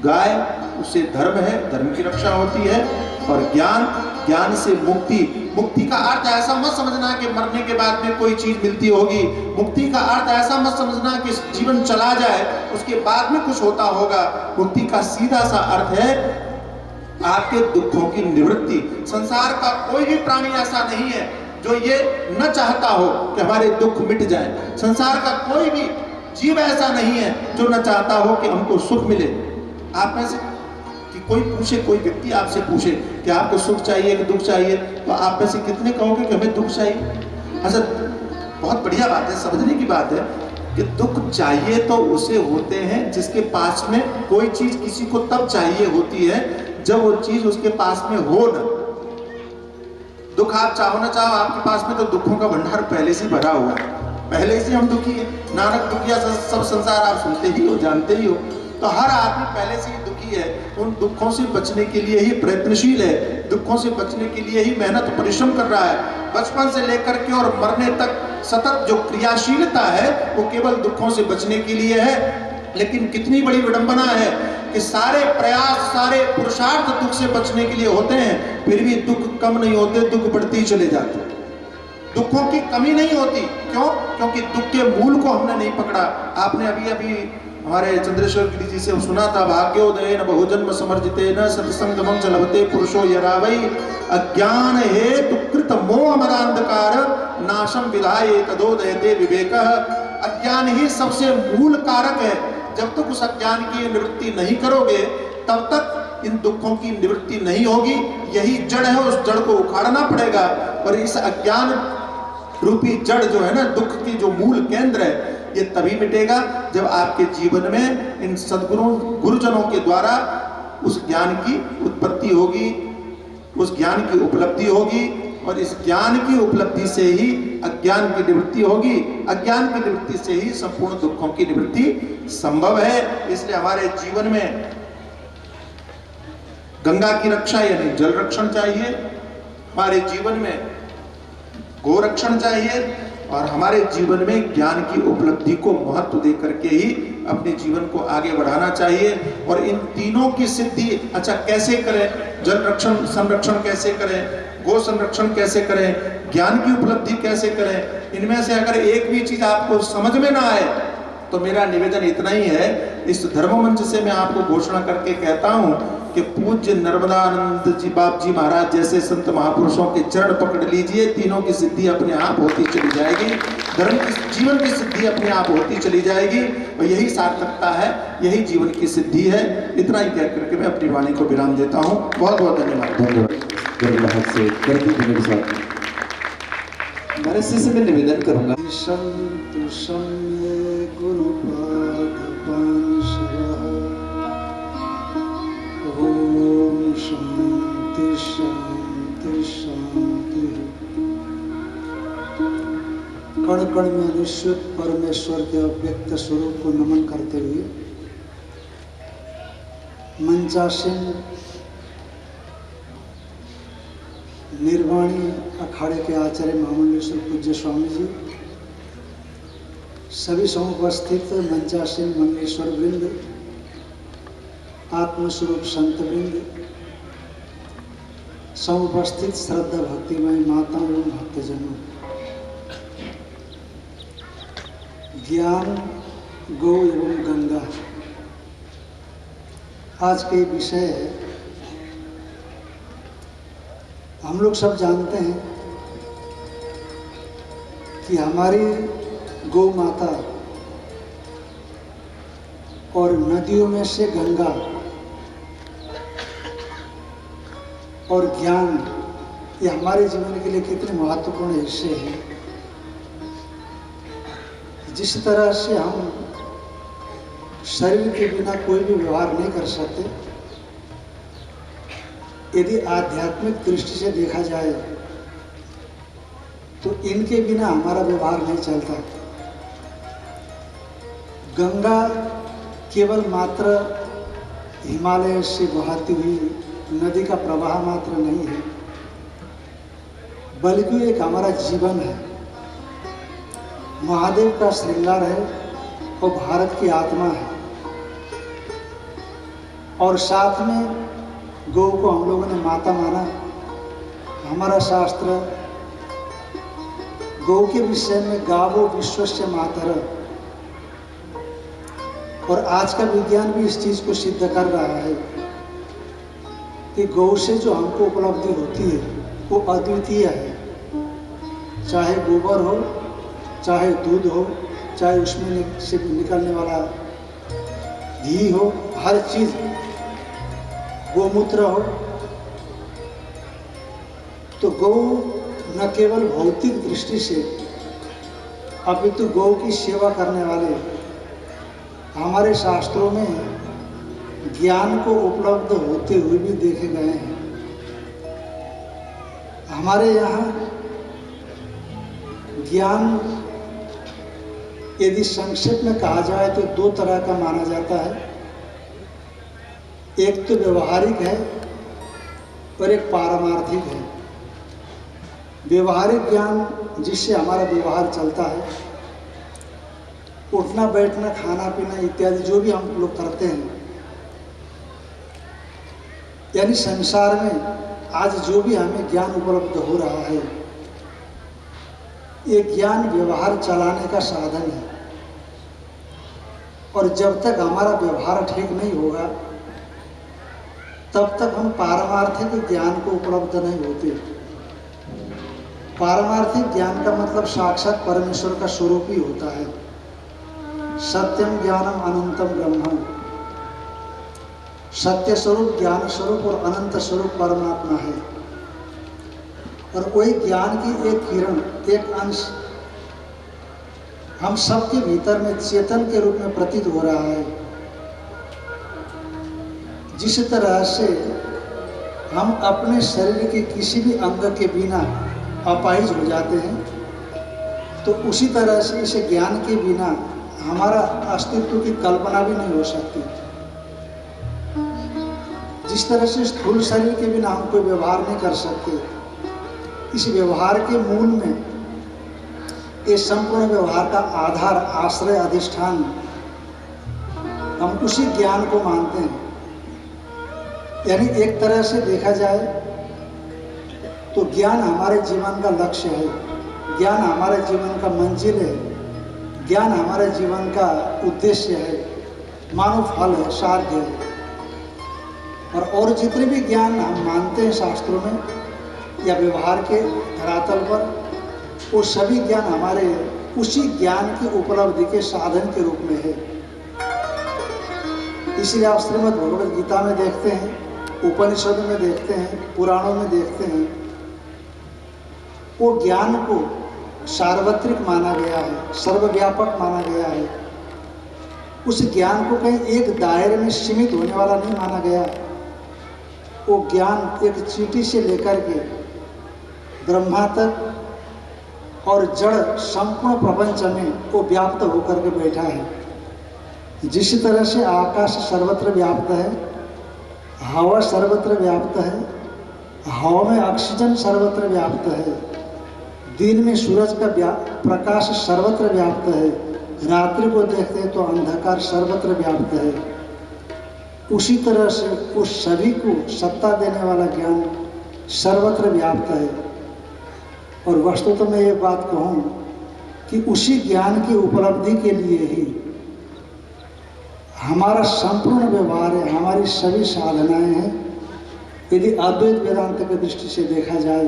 [SPEAKER 4] गाय उससे धर्म है, धर्म की रक्षा होती है। और ज्ञान से मुक्ति। मुक्ति का अर्थ ऐसा मत समझना कि मरने के बाद में कोई चीज मिलती होगी। मुक्ति का अर्थ ऐसा मत समझना कि जीवन चला जाए उसके बाद में कुछ होता होगा। मुक्ति का सीधा सा अर्थ है आपके दुखों की निवृत्ति। संसार का कोई भी प्राणी ऐसा नहीं है जो ये न चाहता हो कि हमारे दुख मिट जाए। संसार का कोई भी जीव ऐसा नहीं है जो न चाहता हो कि हमको सुख मिले। आप में से कि कोई पूछे, कोई व्यक्ति आपसे पूछे कि आपको सुख चाहिए कि दुख चाहिए, तो आप में से कितने कहोगे कि हमें दुख चाहिए? अच्छा, बहुत बढ़िया बात है, समझने की बात है कि दुख चाहिए तो उसे होते हैं जिसके पास में कोई चीज किसी को तब चाहिए होती है जब वो चीज उसके पास में हो न। दुख आप चाहो ना चाहो, आपके पास में तो दुखों का भंडार पहले से भरा हुआ है, पहले से हम दुखी हैं। नानक दुखिया सब संसार आप सुनते ही हो, जानते ही हो। तो हर आदमी पहले से ही दुखी है, उन दुखों से बचने के लिए ही प्रयत्नशील है, दुखों से बचने के लिए ही मेहनत परिश्रम कर रहा है। बचपन से लेकर के और मरने तक सतत जो क्रियाशीलता है वो केवल दुखों से बचने के लिए है। लेकिन कितनी बड़ी विडंबना है कि सारे प्रयास, सारे पुरुषार्थ दुख से बचने के लिए होते हैं, फिर भी दुख कम नहीं होते, दुख बढ़ते ही चले जाते। दुखों की कमी नहीं होती। क्यों? क्योंकि दुख के मूल को हमने नहीं पकड़ा। आपने अभी अभी हमारे चंद्रेश्वर गिरी जी से सुना था, भाग्योदय न बहुजन्म समर्जिते न सत्संगमं च लभते पुरुषो यरावै अज्ञान हेतु कृत मोह मदांधकार नाशम विधाये तदोदयते विवेकः। अज्ञान ही सबसे मूल कारक है। जब तक उस अज्ञान की निवृत्ति नहीं करोगे तब तक इन दुखों की निवृत्ति नहीं होगी। यही जड़ है, उस जड़ को उखाड़ना पड़ेगा। और इस अज्ञान रूपी जड़ जो है ना, दुख की जो मूल केंद्र है, ये तभी मिटेगा जब आपके जीवन में इन सद्गुरु गुरुजनों के द्वारा उस ज्ञान की उत्पत्ति होगी, उस ज्ञान की उपलब्धि होगी। और इस ज्ञान की उपलब्धि से ही अज्ञान की निवृत्ति होगी। अज्ञान की निवृत्ति से ही संपूर्ण दुखों की निवृत्ति संभव है। इसलिए हमारे जीवन में गंगा की रक्षा यानी जल रक्षण चाहिए, हमारे जीवन में गो रक्षण चाहिए, और हमारे जीवन में ज्ञान की उपलब्धि को महत्व दे करके ही अपने जीवन को आगे बढ़ाना चाहिए। और इन तीनों की सिद्धि अच्छा कैसे करें? जल रक्षण संरक्षण कैसे करें, गो संरक्षण कैसे करें, ज्ञान की उपलब्धि कैसे करें? इनमें से अगर एक भी चीज आपको समझ में ना आए तो मेरा निवेदन इतना ही है, इस धर्म मंच से मैं आपको घोषणा करके कहता हूं कि पूज्य नर्मदानंद जी बाप जी महाराज जैसे संत महापुरुषों के चरण पकड़ लीजिए, तीनों की सिद्धि अपने आप होती चली जाएगी, धर्म की जीवन की सिद्धि अपने आप होती चली जाएगी। और यही सार्थकता है, यही जीवन की सिद्धि है। इतना ही कह करके मैं अपनी वाणी को विराम देता हूँ। बहुत बहुत धन्यवाद।
[SPEAKER 2] धन्यवाद से करती हूँ मेरे साथ हमारे से मैं निवेदन करूंगा।
[SPEAKER 1] संतु सम्ये गुरुपाद पांशरः। ओम शांति शांति शांति। कण कण में अनुस्यूत परमेश्वर के अव्यक्त स्वरूप को नमन करते हुए मंचासीन निर्वाणी अखाड़े के आचार्य महामंडलेश्वर पूज्य स्वामी जी, सभी समुपस्थित मंचासीन मंगलेश्वर वृंद, आत्मस्वरूप संत वृंद, समुपस्थित श्रद्धा भक्तिमय माताओं एवं भक्तजनों, ज्ञान गौ एवं गंगा आज के विषय है। हम लोग सब जानते हैं कि हमारी गौ माता और नदियों में से गंगा और ज्ञान, ये हमारे जीवन के लिए कितने महत्वपूर्ण हिस्से हैं। जिस तरह से हम शरीर के बिना कोई भी व्यवहार नहीं कर सकते, यदि आध्यात्मिक दृष्टि से देखा जाए तो इनके बिना हमारा व्यवहार नहीं चलता। गंगा केवल मात्र हिमालय से बहती हुई नदी का प्रवाह मात्र नहीं है, बल्कि एक हमारा जीवन है, महादेव का श्रृंगार है और भारत की आत्मा है। और साथ में
[SPEAKER 5] गौ को हम लोगों ने माता माना। हमारा शास्त्र गौ के विषय में गावो विश्वस्य मातरः, और आज का विज्ञान भी इस चीज को सिद्ध कर रहा है कि गौ से जो हमको उपलब्धि होती है वो अद्वितीय है। चाहे गोबर हो, चाहे दूध हो, चाहे उसमें से निकलने वाला घी हो, हर चीज, गोमूत्र हो, तो गौ न केवल भौतिक दृष्टि से अपितु गौ की सेवा करने वाले हमारे शास्त्रों में ज्ञान को उपलब्ध होते हुए भी देखे गए हैं। हमारे यहाँ ज्ञान यदि संक्षेप में कहा जाए तो दो तरह का माना जाता है। एक तो व्यवहारिक है और एक पारमार्थिक है। व्यवहारिक ज्ञान जिससे हमारा व्यवहार चलता है, उठना बैठना खाना पीना इत्यादि जो भी हम लोग करते हैं, यानी संसार में आज जो भी हमें ज्ञान उपलब्ध हो रहा है, ये ज्ञान व्यवहार चलाने का साधन है। और जब तक हमारा व्यवहार ठीक नहीं होगा तब तक हम पारमार्थिक ज्ञान को उपलब्ध नहीं होते। पारमार्थिक ज्ञान का मतलब साक्षात परमेश्वर का स्वरूप ही होता है। सत्यम ज्ञानम अनंतम ब्रह्म, सत्य स्वरूप, ज्ञान स्वरूप और अनंत स्वरूप परमात्मा है। और वही ज्ञान की एक किरण, एक अंश हम सबके भीतर में चेतन के रूप में प्रतीत हो रहा है। जिस तरह से हम अपने शरीर के किसी भी अंग के बिना अपाहिज हो जाते हैं, तो उसी तरह से इस ज्ञान के बिना हमारा अस्तित्व की कल्पना भी नहीं हो सकती। जिस तरह से स्थूल शरीर के बिना हम कोई व्यवहार नहीं कर सकते, इस व्यवहार के मूल में ये संपूर्ण व्यवहार का आधार, आश्रय, अधिष्ठान हम उसी ज्ञान को मानते हैं। यानी एक तरह से देखा जाए तो ज्ञान हमारे जीवन का लक्ष्य है, ज्ञान हमारे जीवन का मंजिल है, ज्ञान हमारे जीवन का उद्देश्य है, मानव फल है, साध्य है। और जितने भी ज्ञान हम मानते हैं शास्त्रों में या व्यवहार के धरातल पर, वो सभी ज्ञान हमारे उसी ज्ञान की उपलब्धि के साधन के रूप में है। इसलिए आप श्रीमद् भगवद गीता में देखते हैं, उपनिषद में देखते हैं, पुराणों में देखते हैं, वो ज्ञान को सार्वत्रिक माना गया है, सर्वव्यापक माना गया है। उस ज्ञान को कहीं एक दायरे में सीमित होने वाला नहीं माना गया। वो ज्ञान एक चींटी से लेकर के ब्रह्मा तक और जड़ संपूर्ण प्रपंच में वो व्याप्त होकर के बैठा है। जिस तरह से आकाश सर्वत्र व्याप्त है, हवा सर्वत्र व्याप्त है, हवा में ऑक्सीजन सर्वत्र व्याप्त है, दिन में सूरज का प्रकाश सर्वत्र व्याप्त है, रात्रि को देखते हैं तो अंधकार सर्वत्र व्याप्त है, उसी तरह से उस सभी को सत्ता देने वाला ज्ञान सर्वत्र व्याप्त है। और वस्तु तो मैं ये बात कहूँ कि उसी ज्ञान की उपलब्धि के लिए ही हमारा संपूर्ण व्यवहार है, हमारी सभी साधनाएं हैं। यदि अद्वैत वेदांत की दृष्टि से देखा जाए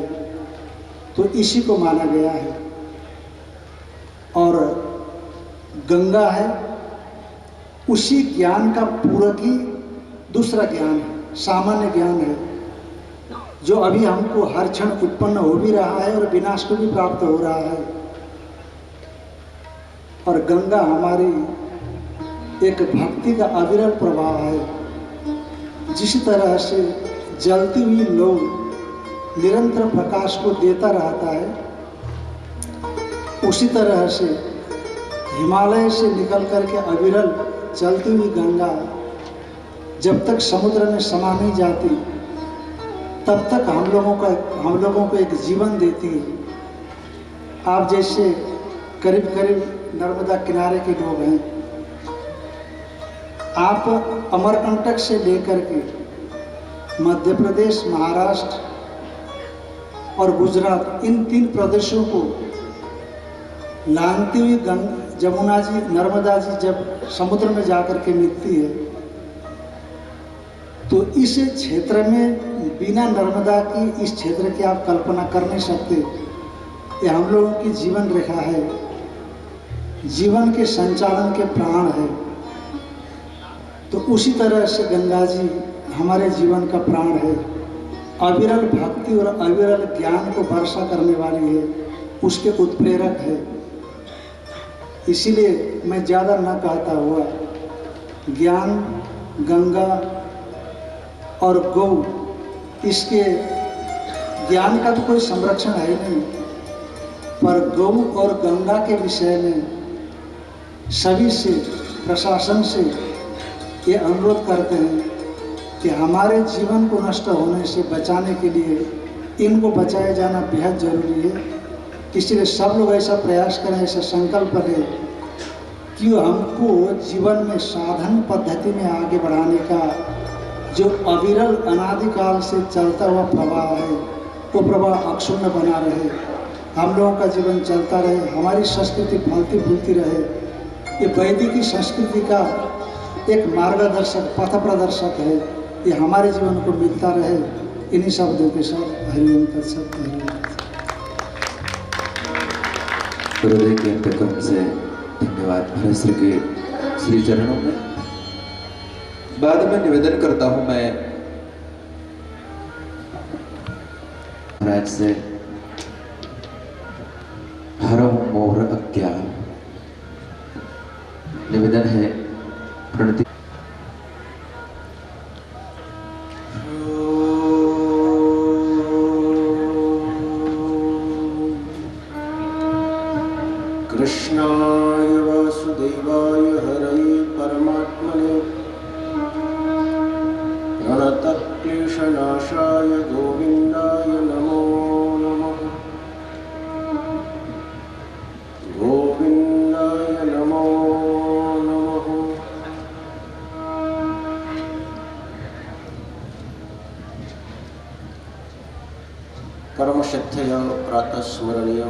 [SPEAKER 5] तो इसी को माना गया है। और गंगा है, उसी ज्ञान का पूरक ही दूसरा ज्ञान है, सामान्य ज्ञान है, जो अभी हमको हर क्षण उत्पन्न हो भी रहा है और विनाश को भी प्राप्त हो रहा है। और गंगा हमारी एक भक्ति का अविरल प्रवाह है। जिस तरह से जलती हुई लौ निरंतर प्रकाश को देता रहता है, उसी तरह से हिमालय से निकल करके अविरल चलती हुई गंगा जब तक समुद्र में समा नहीं जाती तब तक हम लोगों को एक जीवन देती है। आप जैसे करीब करीब नर्मदा किनारे के लोग हैं, आप अमरकंटक से लेकर के मध्य प्रदेश, महाराष्ट्र और गुजरात, इन 3 प्रदेशों को लांघती हुई जमुना जी, नर्मदा जी जब समुद्र में जाकर के मिलती है, तो इस क्षेत्र में बिना नर्मदा की इस क्षेत्र की आप कल्पना कर नहीं सकते। ये हम लोगों की जीवन रेखा है, जीवन के संचालन के प्राण है। तो उसी तरह से गंगा जी हमारे जीवन का प्राण है, अविरल भक्ति और अविरल ज्ञान को वर्षा करने वाली है, उसके उत्प्रेरक है। इसीलिए मैं ज़्यादा न कहता हुआ, ज्ञान, गंगा और गौ, इसके ज्ञान का तो कोई संरक्षण है नहीं, पर गौ और गंगा के विषय में सभी से, प्रशासन से ये अनुरोध करते हैं कि हमारे जीवन को नष्ट होने से बचाने के लिए इनको बचाया जाना बेहद जरूरी है। इसलिए सब लोग ऐसा प्रयास करें, ऐसा संकल्प लें कि हमको जीवन में साधन पद्धति में आगे बढ़ाने का जो अविरल अनादिकाल से चलता हुआ प्रवाह है, वो प्रवाह अक्षुण्ण बना रहे, हम लोगों का जीवन चलता रहे, हमारी संस्कृति फलती फूलती रहे। ये वैदिक संस्कृति का एक मार्गदर्शक, पथ प्रदर्शक है, ये हमारे जीवन को मिलता रहे। इन्हीं शब्दों के साथ हरिओम तत्सत।
[SPEAKER 2] गुरुदेव के अंतकरण से धन्यवाद महाराज के श्री चरणों में। बाद में निवेदन करता हूं मैं महाराज से, हरौ मोर अज्ञान। निवेदन है प्रणति।
[SPEAKER 6] कृष्णाय वासुदेवाय हरये परमात्मने प्रणतक्लेशनाशाय गोविन्दाय नमो नमः। गोविन्दाय नमो नमः। परमश्रद्धेय प्रातः स्मरणीय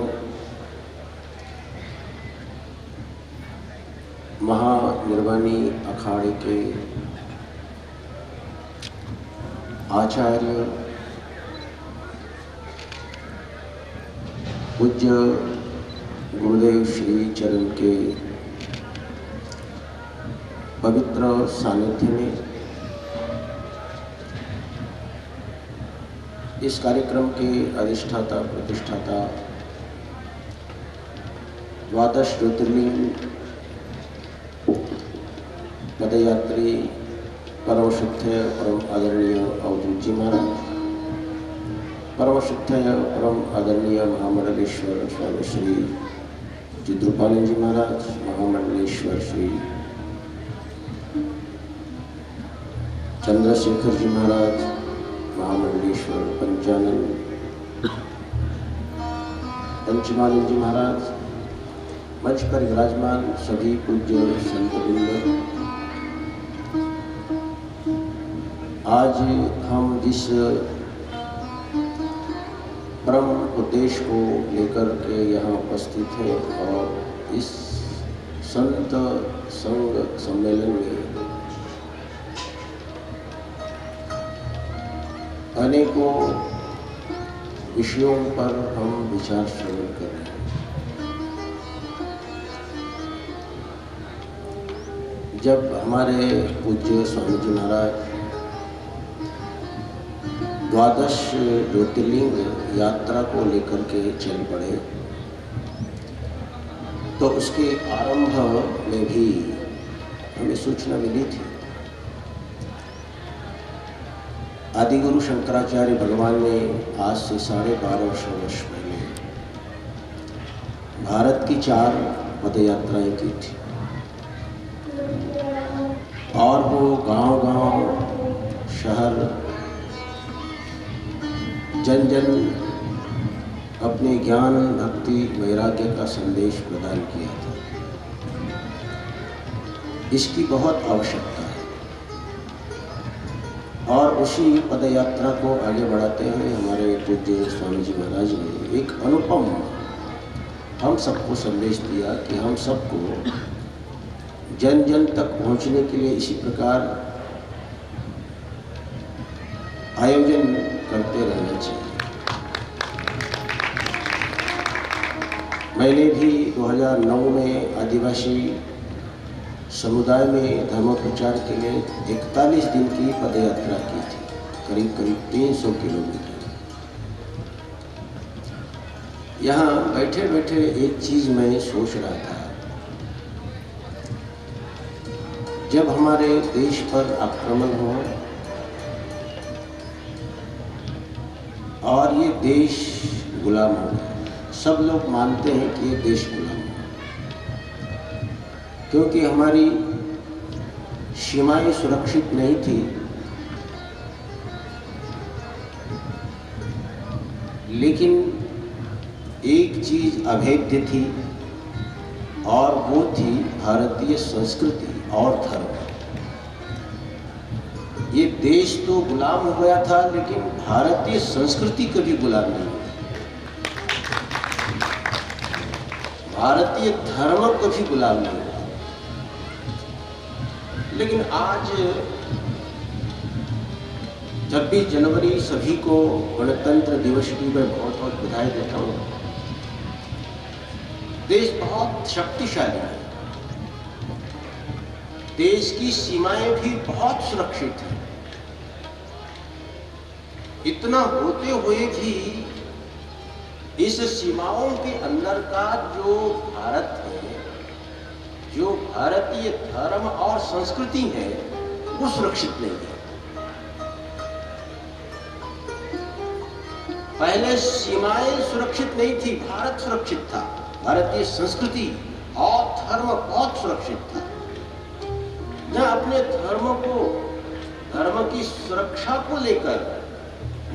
[SPEAKER 6] महानिर्वाणी अखाड़े के आचार्य पूज्य गुरुदेव श्री चरण के पवित्र सानिध्य में इस कार्यक्रम के अधिष्ठाता प्रतिष्ठाता, द्वादश ज्योतिर्लिंग पदयात्री परम शुद्ध परम आदरणीय अवधूत जी महाराज, परम शुद्ध परम आदरणीय महामंडलेश्वर स्वामी श्री चिद्रूपालन जी महाराज, महामंडलेश्वर श्री चंद्रशेखर जी महाराज, महामंडलेश्वर पंचानंद पंचमानंद जी महाराज, मंच पर विराजमान सभी पूज्य संतवृंद, आज हम जिस परम उद्देश्य को लेकर के यहाँ उपस्थित हैं और इस संत संग सम्मेलन में अनेकों विषयों पर हम विचार श्रवण कर रहे हैं। जब हमारे पूज्य स्वामी जी महाराज द्वादश ज्योतिर्लिंग यात्रा को लेकर के चल पड़े, तो उसके आरंभ में भी हमें सूचना मिली थी। आदिगुरु शंकराचार्य भगवान ने आज से 1250 वर्ष पहले भारत की 4 पदयात्राएं की थी, और वो गांव-गांव, शहर, जन जन अपने ज्ञान, भक्ति, वैराग्य का संदेश प्रदान किया था। इसकी बहुत आवश्यकता है। और उसी पद यात्रा को आगे बढ़ाते हुए हमारे पूज्य स्वामी जी महाराज ने एक अनुपम हम सबको संदेश दिया कि हम सबको जन जन तक पहुंचने के लिए इसी प्रकार आयोजन करते रहना चाहिए। मैंने भी 2009 में आदिवासी समुदाय में धर्म प्रचार के लिए 41 दिन की पदयात्रा की थी, करीब करीब 300 किलोमीटर। यहाँ बैठे बैठे एक चीज मैं सोच रहा था, जब हमारे देश पर आक्रमण हो और ये देश गुलाम हो, सब लोग मानते हैं कि ये देश गुलाम हो, क्योंकि हमारी सीमाएं सुरक्षित नहीं थी। लेकिन एक चीज अभेद्य थी और वो थी भारतीय संस्कृति और धर्म। ये देश तो गुलाम हो गया था, लेकिन भारतीय संस्कृति कभी गुलाम नहीं हुई, भारतीय धर्म कभी गुलाम नहीं हुआ। लेकिन आज 26 जनवरी सभी को गणतंत्र दिवस की मैं बहुत बहुत बधाई देता हूँ। देश बहुत शक्तिशाली है, देश की सीमाएं भी बहुत सुरक्षित हैं। इतना होते हुए भी इस सीमाओं के अंदर का जो भारत है, जो भारतीय धर्म और संस्कृति है, वो सुरक्षित नहीं है। पहले सीमाएं सुरक्षित नहीं थी, भारत सुरक्षित था, भारतीय संस्कृति और धर्म बहुत सुरक्षित था। जहां अपने धर्म की सुरक्षा को लेकर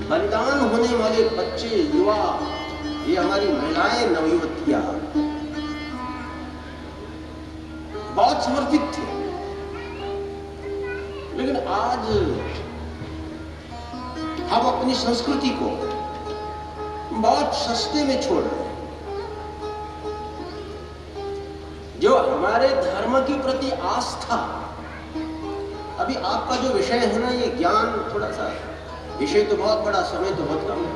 [SPEAKER 6] बलिदान होने वाले बच्चे, युवा, ये हमारी महिलाएं, नवयुवतियां बहुत समर्पित थे। लेकिन आज हम अपनी संस्कृति को बहुत सस्ते में छोड़ रहे हैं। जो हमारे धर्म के प्रति आस्था, अभी आपका जो विषय है ना, ये ज्ञान, थोड़ा सा विषय तो बहुत बड़ा, समय तो बहुत कम है।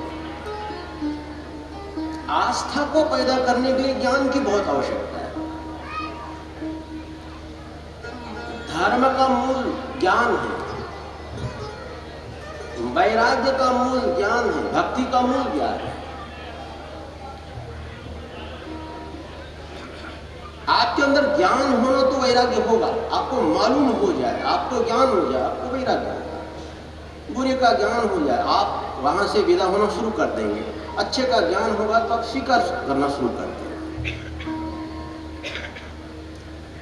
[SPEAKER 6] आस्था को पैदा करने के लिए ज्ञान की बहुत आवश्यकता है। धर्म का मूल ज्ञान है, वैराग्य का मूल ज्ञान है, भक्ति का मूल ज्ञान है। आपके अंदर ज्ञान होना तो वैराग्य होगा, आपको मालूम हो जाए, आपको ज्ञान हो जाए, आपको वैराग्य होगा। बुरे का ज्ञान हो जाए, आप वहां से विदा होना शुरू कर देंगे। अच्छे का ज्ञान होगा तो आप स्वीकार करना शुरू कर देंगे।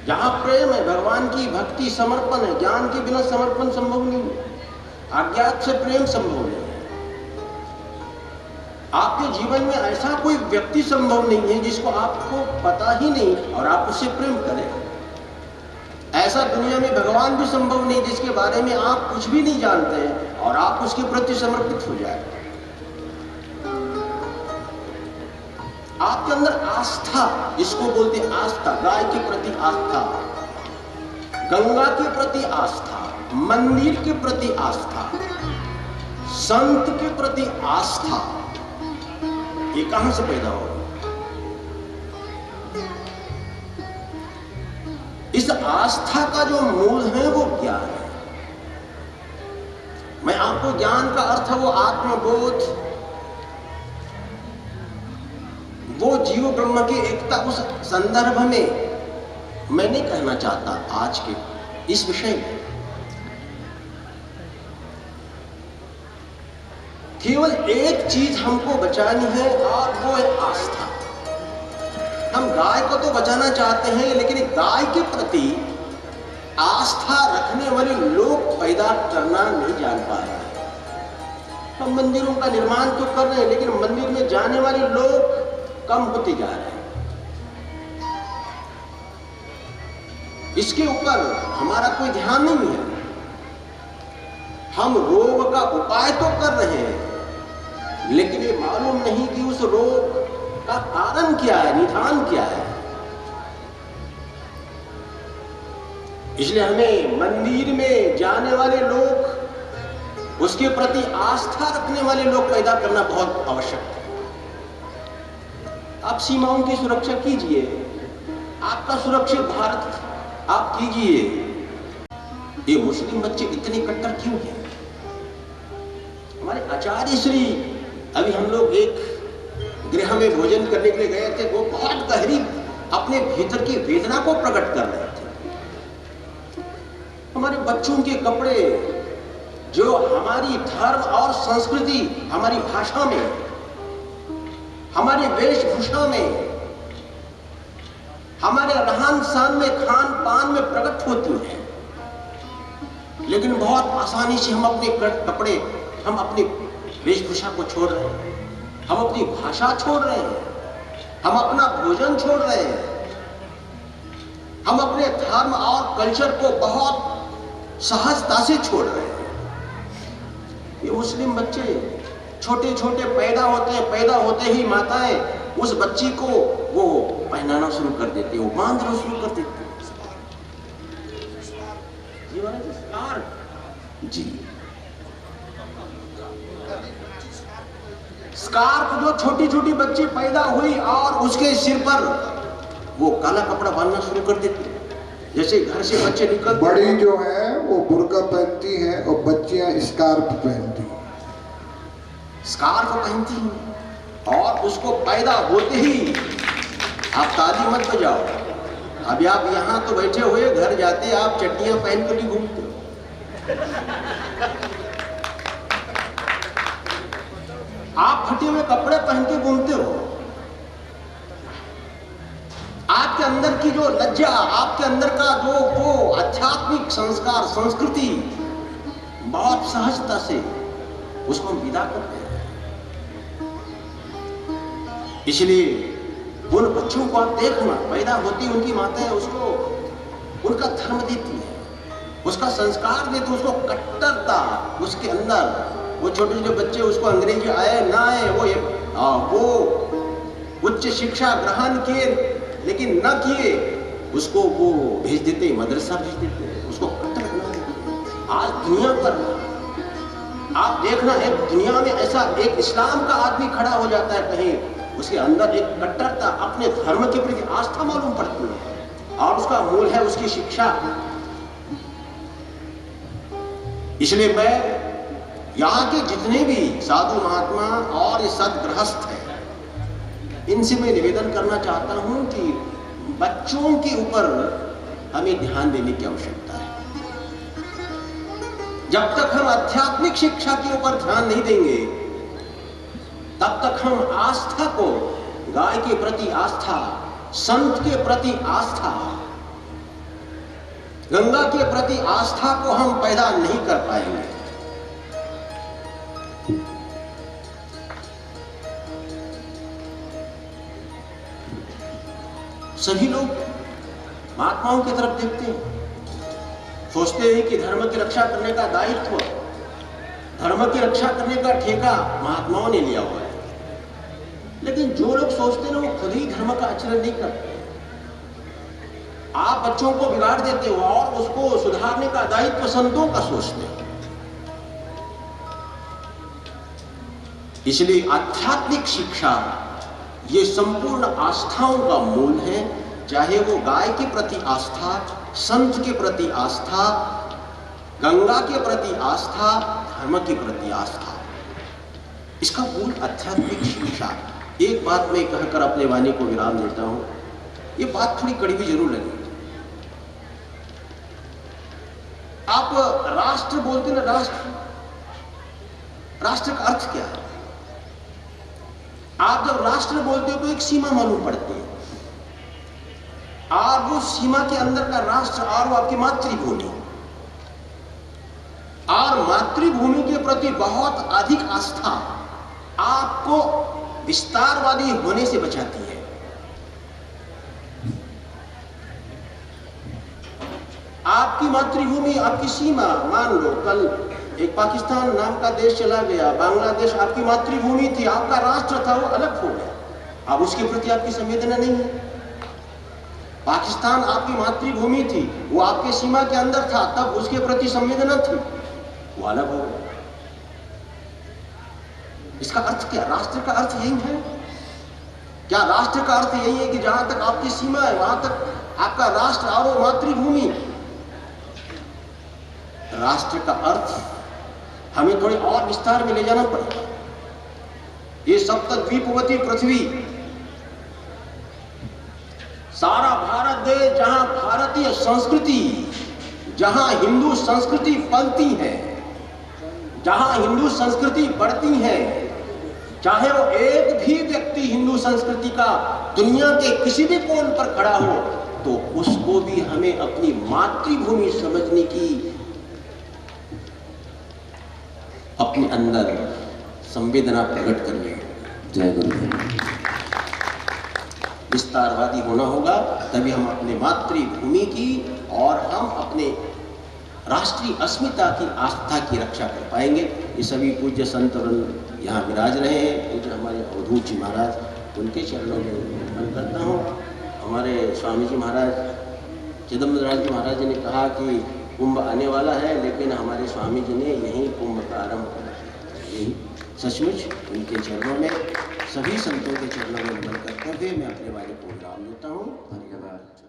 [SPEAKER 6] जहां प्रेम है, भगवान की भक्ति, समर्पण है, ज्ञान के बिना समर्पण संभव नहीं है, अज्ञात से प्रेम संभव नहीं है। आपके जीवन में ऐसा कोई व्यक्ति संभव नहीं है जिसको आपको पता ही नहीं और आप उससे प्रेम करें। ऐसा दुनिया में भगवान भी संभव नहीं जिसके बारे में आप कुछ भी नहीं जानते हैं और आप उसके प्रति समर्पित हो जाए। आपके अंदर आस्था, जिसको बोलते हैं आस्था, गाय के प्रति आस्था, गंगा के प्रति आस्था, मंदिर के प्रति आस्था, संत के प्रति आस्था, ये कहां से पैदा होगा? इस आस्था का जो मूल है वो ज्ञान है। मैं आपको ज्ञान का अर्थ, वो आत्मबोध, वो जीव ब्रह्म की एकता, उस संदर्भ में मैं नहीं कहना चाहता आज के इस विषय में। केवल एक चीज हमको बचानी है और वो है आस्था। हम गाय को तो बचाना चाहते हैं, लेकिन गाय के प्रति आस्था रखने वाले लोग पैदा करना नहीं जान पा रहे हैं। हम मंदिरों का निर्माण तो कर रहे हैं, लेकिन मंदिर में जाने वाले लोग कम होते जा रहे हैं। इसके ऊपर हमारा कोई ध्यान नहीं है। हम रोग का उपाय तो कर रहे हैं, लेकिन ये मालूम नहीं कि उस रोग का कारण क्या है, निदान क्या है। इसलिए हमें मंदिर में जाने वाले लोग, उसके प्रति आस्था रखने वाले लोग पैदा करना बहुत आवश्यक है। आप सीमाओं की सुरक्षा कीजिए, आपका सुरक्षित भारत आप कीजिए। ये मुस्लिम बच्चे इतने कट्टर क्यों हैं? हमारे आचार्य श्री, अभी हम लोग एक गृह में भोजन करने के लिए गए थे, वो बहुत गहरी अपने भीतर की वेदना को प्रकट कर रहे थे। हमारे बच्चों के कपड़े जो हमारी धर्म और संस्कृति, हमारी भाषा में, हमारी वेशभूषा में, हमारे रहन सहन में, खान पान में प्रकट होती है, लेकिन बहुत आसानी से हम अपने कपड़े, हम अपनी वेशभूषा को छोड़ रहे हैं, हम अपनी भाषा छोड़ रहे हैं, हम अपना भोजन छोड़ रहे हैं, हम अपने धर्म और कल्चर को बहुत सहजता से छोड़ रहे हैं। ये मुस्लिम बच्चे छोटे छोटे पैदा होते ही माताएं उस बच्ची को वो पहनाना शुरू कर देती है, वो बांधना शुरू कर देती है। जी, स्कार्फ जो छोटी छोटी बच्ची पैदा हुई और उसके सिर पर वो काला कपड़ा बांधना शुरू कर देती है। जैसे घर से बच्चे निकलते,
[SPEAKER 7] बड़ी जो है वो बुर्का पहनती है और बच्चियां स्कार्फ पहनती हैं।
[SPEAKER 6] स्कार्फ पहनती हैं और उसको पैदा होते ही, आप ताली मत बजाओ, अभी आप यहाँ तो बैठे हुए, घर जाते आप चट्टियां पहन कर ही घूमते हो। आप फटे हुए कपड़े पहन के घूमते हो। आपके अंदर की जो लज्जा, आपके अंदर का जो वो आध्यात्मिक संस्कार, संस्कृति, बहुत सहजता से उसको हम विदा करते हैं। इसलिए उन बच्चों को आप देखना, पैदा होती उनकी माताएं उसको उनका धर्म देती है, उसका संस्कार देती, उसको कट्टरता उसके अंदर, वो छोटे छोटे बच्चे, उसको अंग्रेजी आए ना आए, वो उच्च शिक्षा ग्रहण किए लेकिन न किए, उसको वो भेज देते, मदरसा भेज देते, उसको कट्टर बना देते। आज दुनिया पर आप देखना है, दुनिया में ऐसा एक इस्लाम का आदमी खड़ा हो जाता है कहीं, उसके अंदर एक कट्टरता, अपने धर्म के प्रति आस्था मालूम पड़ती है और उसका मूल है उसकी शिक्षा। इसलिए मैं यहाँ के जितने भी साधु महात्मा और ये सदगृहस्थ हैं, इनसे मैं निवेदन करना चाहता हूं कि बच्चों के ऊपर हमें ध्यान देने की आवश्यकता है। जब तक हम आध्यात्मिक शिक्षा के ऊपर ध्यान नहीं देंगे, तब तक हम आस्था को, गाय के प्रति आस्था, संत के प्रति आस्था, गंगा के प्रति आस्था को हम पैदा नहीं कर पाएंगे। सभी लोग महात्माओं की तरफ देखते हैं, सोचते हैं कि धर्म की रक्षा करने का दायित्व, धर्म की रक्षा करने का ठेका महात्माओं ने लिया हुआ है। लेकिन जो लोग सोचते हैं वो खुद ही धर्म का आचरण नहीं करते। आप बच्चों को बिगाड़ देते हो और उसको सुधारने का दायित्व संतों का सोचते हो। इसलिए आध्यात्मिक शिक्षा ये संपूर्ण आस्थाओं का मूल है, चाहे वो गाय के प्रति आस्था, संत के प्रति आस्था, गंगा के प्रति आस्था, धर्म के प्रति आस्था, इसका मूल आध्यात्मिक शिक्षा। एक बात मैं कहकर अपने वाणी को विराम देता हूं, ये बात थोड़ी कड़वी जरूर लगी। आप राष्ट्र बोलते ना, राष्ट्र का अर्थ क्या है? आप जब राष्ट्र बोलते हो तो एक सीमा मालूम पड़ती है, और वो सीमा के अंदर का राष्ट्र और वो आपकी मातृभूमि, और मातृभूमि के प्रति बहुत अधिक आस्था आपको विस्तारवादी होने से बचाती है। आपकी मातृभूमि, आपकी सीमा, मान लो कल एक पाकिस्तान नाम का देश चला गया, बांग्लादेश आपकी मातृभूमि थी, आपका राष्ट्र था, वो अलग हो गया, अब उसके प्रति आपकी संवेदना नहीं है। पाकिस्तान आपकी मातृभूमि थी, वो आपके सीमा के अंदर था, तब उसके प्रति संवेदना थी, वो अलग हो गया। इसका अर्थ क्या? राष्ट्र का अर्थ यही है क्या? राष्ट्र का अर्थ यही है कि जहां तक आपकी सीमा है वहां तक आपका राष्ट्र और वो मातृभूमि? राष्ट्र का अर्थ हमें थोड़े और विस्तार में ले जाना पड़ेगा। ये सप्तद्वीपवती पृथ्वी, सारा भारत देश, जहां भारतीय संस्कृति, जहां हिंदू संस्कृति पलती है, जहां हिंदू संस्कृति बढ़ती है, चाहे वो एक भी व्यक्ति हिंदू संस्कृति का दुनिया के किसी भी कोण पर खड़ा हो, तो उसको भी हमें अपनी मातृभूमि समझने की अपने अंदर संवेदना प्रकट करनी है।
[SPEAKER 2] जय गुरुदेव।
[SPEAKER 6] विस्तारवादी होना होगा, तभी हम अपने मातृभूमि की और हम अपने राष्ट्रीय अस्मिता की, आस्था की रक्षा कर पाएंगे। ये सभी पूज्य संत यहाँ विराज रहे हैं, पूज्य हमारे अवधूत जी महाराज, उनके चरणों में नमन करता हूँ। हमारे स्वामी जी महाराज, चिदम्बरराज जी महाराज जी ने कहा कि कुंभ आने वाला है, लेकिन हमारे स्वामी जी ने यही कुंभ का आरंभ किया। यही सचमुच उनके चरणों में, सभी संतों के चरणों में नमन करते हुए मैं अपने वाले को विराम देता हूँ।
[SPEAKER 2] धन्यवाद।